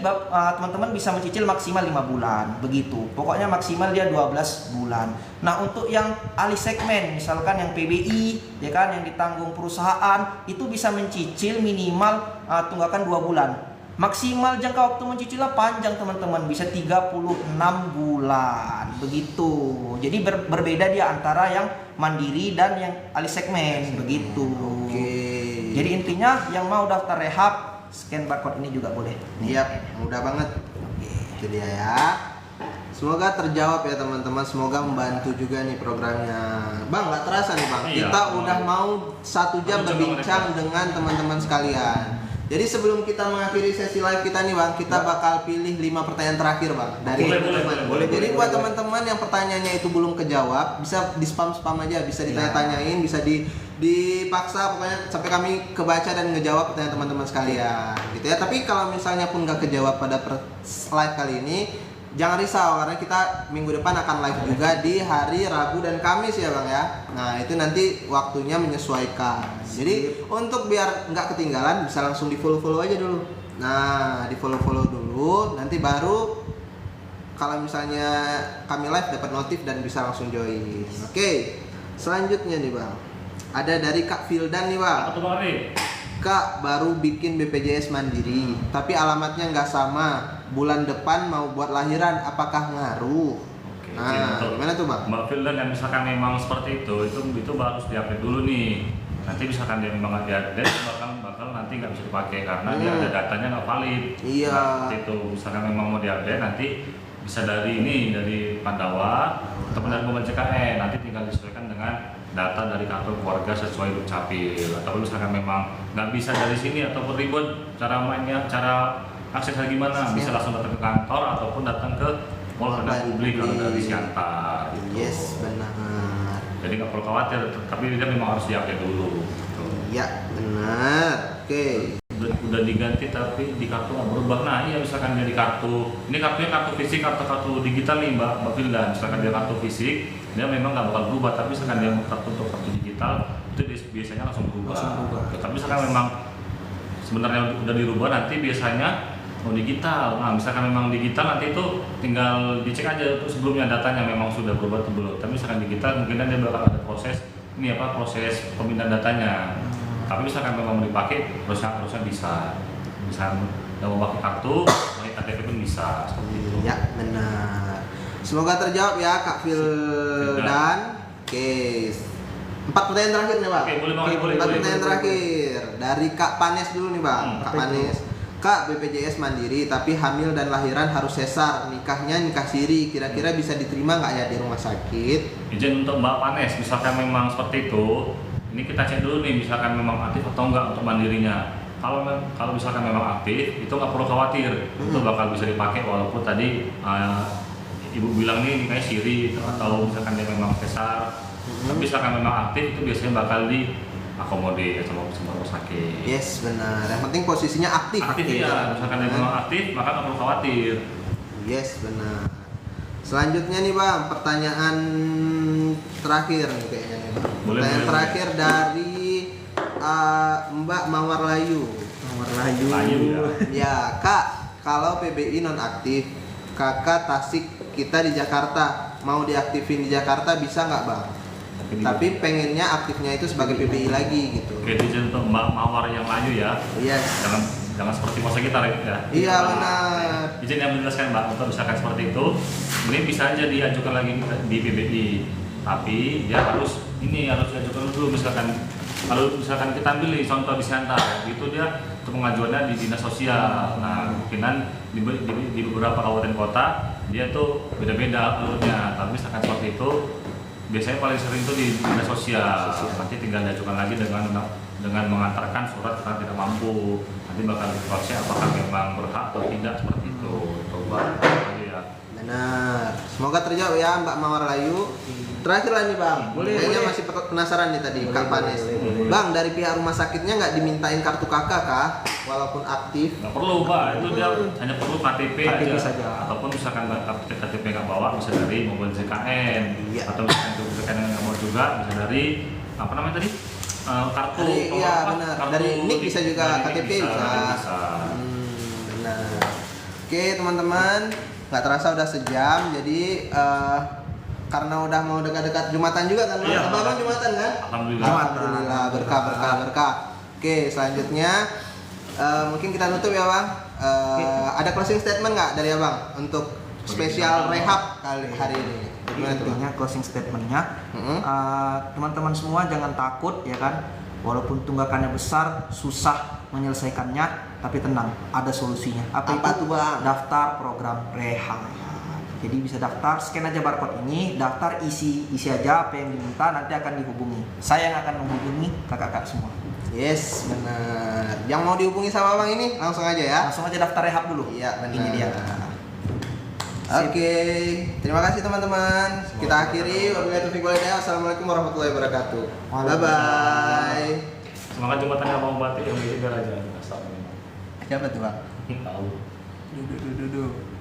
teman-teman bisa mencicil maksimal 5 bulan, begitu. Pokoknya maksimal dia 12 bulan. Nah, untuk yang alih segmen, misalkan yang PBI, ya kan, yang ditanggung perusahaan, itu bisa mencicil minimal tunggakan 2 bulan. Maksimal jangka waktu mencicilnya panjang teman-teman, bisa 36 bulan, begitu. Jadi berbeda dia antara yang mandiri dan yang alih segmen, begitu. Oke. Jadi intinya yang mau daftar rehab, scan barcode ini juga boleh. Iya, mudah banget. Itu dia ya. Semoga terjawab ya teman-teman. Semoga membantu juga nih programnya. Bang, nggak terasa nih Bang. Iya, Kita udah mau 1 jam berbincang dengan teman-teman sekalian. Jadi sebelum kita mengakhiri sesi live kita nih Bang, kita bakal pilih 5 pertanyaan terakhir Bang dari teman-teman. boleh. Jadi buat teman-teman yang pertanyaannya itu belum kejawab, bisa di spam aja, bisa ditanya-tanyain, bisa dipaksa pokoknya sampai kami kebaca dan ngejawab pertanyaan teman-teman sekalian gitu ya. Tapi kalau misalnya pun nggak kejawab pada live kali ini, jangan risau karena kita minggu depan akan live juga di hari Rabu dan Kamis ya Bang ya. Nah, itu nanti waktunya menyesuaikan. Jadi untuk biar nggak ketinggalan bisa langsung di follow aja dulu. Nah, di follow dulu, nanti baru kalau misalnya kami live dapat notif dan bisa langsung join. Oke. Selanjutnya nih Bang, ada dari Kak Fildan nih Bang. Apa tuh Bang Ari? Kak, baru bikin BPJS Mandiri, tapi alamatnya nggak sama. Bulan depan mau buat lahiran, apakah ngaruh? Oke, Nah, untuk gimana tuh Bang? Mbak Fildan yang misalkan memang seperti itu harus diupdate dulu nih. nanti misalkan dia memang nggak diupdate bakal nanti nggak bisa dipakai karena dia ada datanya nggak valid. Iya. Nah, seperti itu misalkan memang mau diupdate nanti bisa dari Pandawa ataupun dari Mobil JKN, nanti tinggal disesuaikan dengan data dari kartu keluarga sesuai dukcapil. Atau misalkan memang nggak bisa dari sini ataupun ribet cara mainnya, cara aksesnya gimana, bisa langsung datang ke kantor ataupun datang ke mall pelayanan publik kalau dari Siantar. Gitu. Yes, benar. Jadi nggak perlu khawatir, tapi dia memang harus diupdate dulu. Gitu. Iya, benar. Oke. Udah diganti tapi di kartu nggak berubah. Nah iya misalkan dia di kartu, ini kartunya kartu fisik atau kartu digital nih Mbak Vildan. Misalkan dia kartu fisik, dia memang nggak bakal berubah. Tapi misalkan dia kartu untuk kartu digital, itu biasanya langsung berubah. Tapi misalkan memang sebenarnya udah dirubah, nanti biasanya mau digital. Nah misalkan memang digital nanti itu tinggal dicek aja itu sebelumnya datanya memang sudah berubah atau belum. Tapi misalkan digital mungkin dia bakal ada proses proses pemindahan datanya. Tapi misalkan memang mau dipakai, harusnya bisa mau pakai kartu, pakai KTP pun bisa seperti itu. Iya, benar. Semoga terjawab ya Kak Vildan. Oke. 4 pertanyaan terakhir nih, Bang. Oke, boleh Bang. 4 pertanyaan terakhir. Dari Kak Panes dulu nih, Bang. Kak Panes. Kak, BPJS mandiri tapi hamil dan lahiran harus sesar. Nikahnya nikah siri. Kira-kira bisa diterima nggak ya di rumah sakit? Izin untuk Mbak Panes, misalkan memang seperti itu, ini kita cek dulu nih, misalkan memang aktif atau enggak untuk mandirinya. Kalau misalkan memang aktif, itu nggak perlu khawatir, itu bakal bisa dipakai walaupun tadi ibu bilang nih kayak siri atau misalkan dia memang sesar. Tapi misalkan memang aktif itu biasanya bakal diakomodir sama rumah sakit. Yes, benar. Yang penting posisinya aktif. Aktif ya, misalkan dia memang aktif maka nggak perlu khawatir. Yes, benar. Selanjutnya nih Bang, pertanyaan terakhir nih kayaknya nih Bang. Pertanyaan terakhir dari Mbak Mawar Layu. Layu ya. Ya Kak, kalau PBI non aktif, kakak Tasik kita di Jakarta, mau diaktifin di Jakarta bisa nggak Bang? Tapi pengennya aktifnya itu sebagai PBI lagi gitu. Oke, izin untuk Mbak Mawar yang Layu ya. Yes. Jangan seperti masa kita ya. Iya benar. Izin yang menjelaskan Mbak, untuk misalkan seperti itu, ini bisa aja diajukan lagi di PBI. Tapi dia harus diajukan dulu misalkan. Kalau misalkan kita ambil nih contoh di Siantar, itu dia untuk pengajuannya di dinas sosial. Nah, mungkinan di beberapa kabupaten kota dia tuh beda-beda alurnya. Tapi misalkan seperti itu, biasanya paling sering itu di dinas sosial. Nanti tinggal diajukan lagi dengan mengantarkan surat karena tidak mampu. Nanti bakal diproses apakah memang berhak atau tidak seperti itu. Coba ya. Benar. Semoga terjawab ya Mbak Mawar Layu. Terakhir lah nih Bang. Kayaknya masih penasaran nih tadi Kak Panes. Bang, dari pihak rumah sakitnya nggak dimintain kartu kakak kah? Walaupun aktif. Nggak perlu Pak, itu dia hanya perlu KTP aja. saja. Ataupun misalkan KTP nggak bawa bisa dari mobil JKN. Iya. Atau misalkan JKN nggak mau juga bisa dari apa namanya tadi? Kartu. Iya benar. Dari NIK bisa juga, KTP bisa. Benar. Oke teman-teman, nggak terasa udah sejam. Jadi karena udah mau dekat-dekat Jumatan juga kan? Iya. Abang Jumatan kan? Alhamdulillah. Berkah. Oke, selanjutnya mungkin kita nutup ya Bang. Ada closing statement nggak dari Abang untuk spesial rehab kali hari ini? Jadi intinya closing statementnya, teman-teman semua jangan takut ya kan. Walaupun tunggakannya besar, susah menyelesaikannya, tapi tenang, ada solusinya. Apa itu? Tuh Bang? Daftar program rehab. Jadi bisa daftar, scan aja barcode ini, daftar isi aja apa yang diminta, nanti akan dihubungi. Saya yang akan menghubungi kakak-kakak semua. Yes, benar. Yang mau dihubungi sama Bang ini langsung aja ya. Langsung aja daftar rehab dulu. Iya, benar. Ini dia. Oke, terima kasih teman-teman. Kita akhiri. Wabillahi taufiq wal hidayah. Wassalamualaikum warahmatullahi wabarakatuh. Bye bye. Semangat Jumatannya Bang Bati yang biar aja. Siapa tuh Bang? Tahu. Duduk.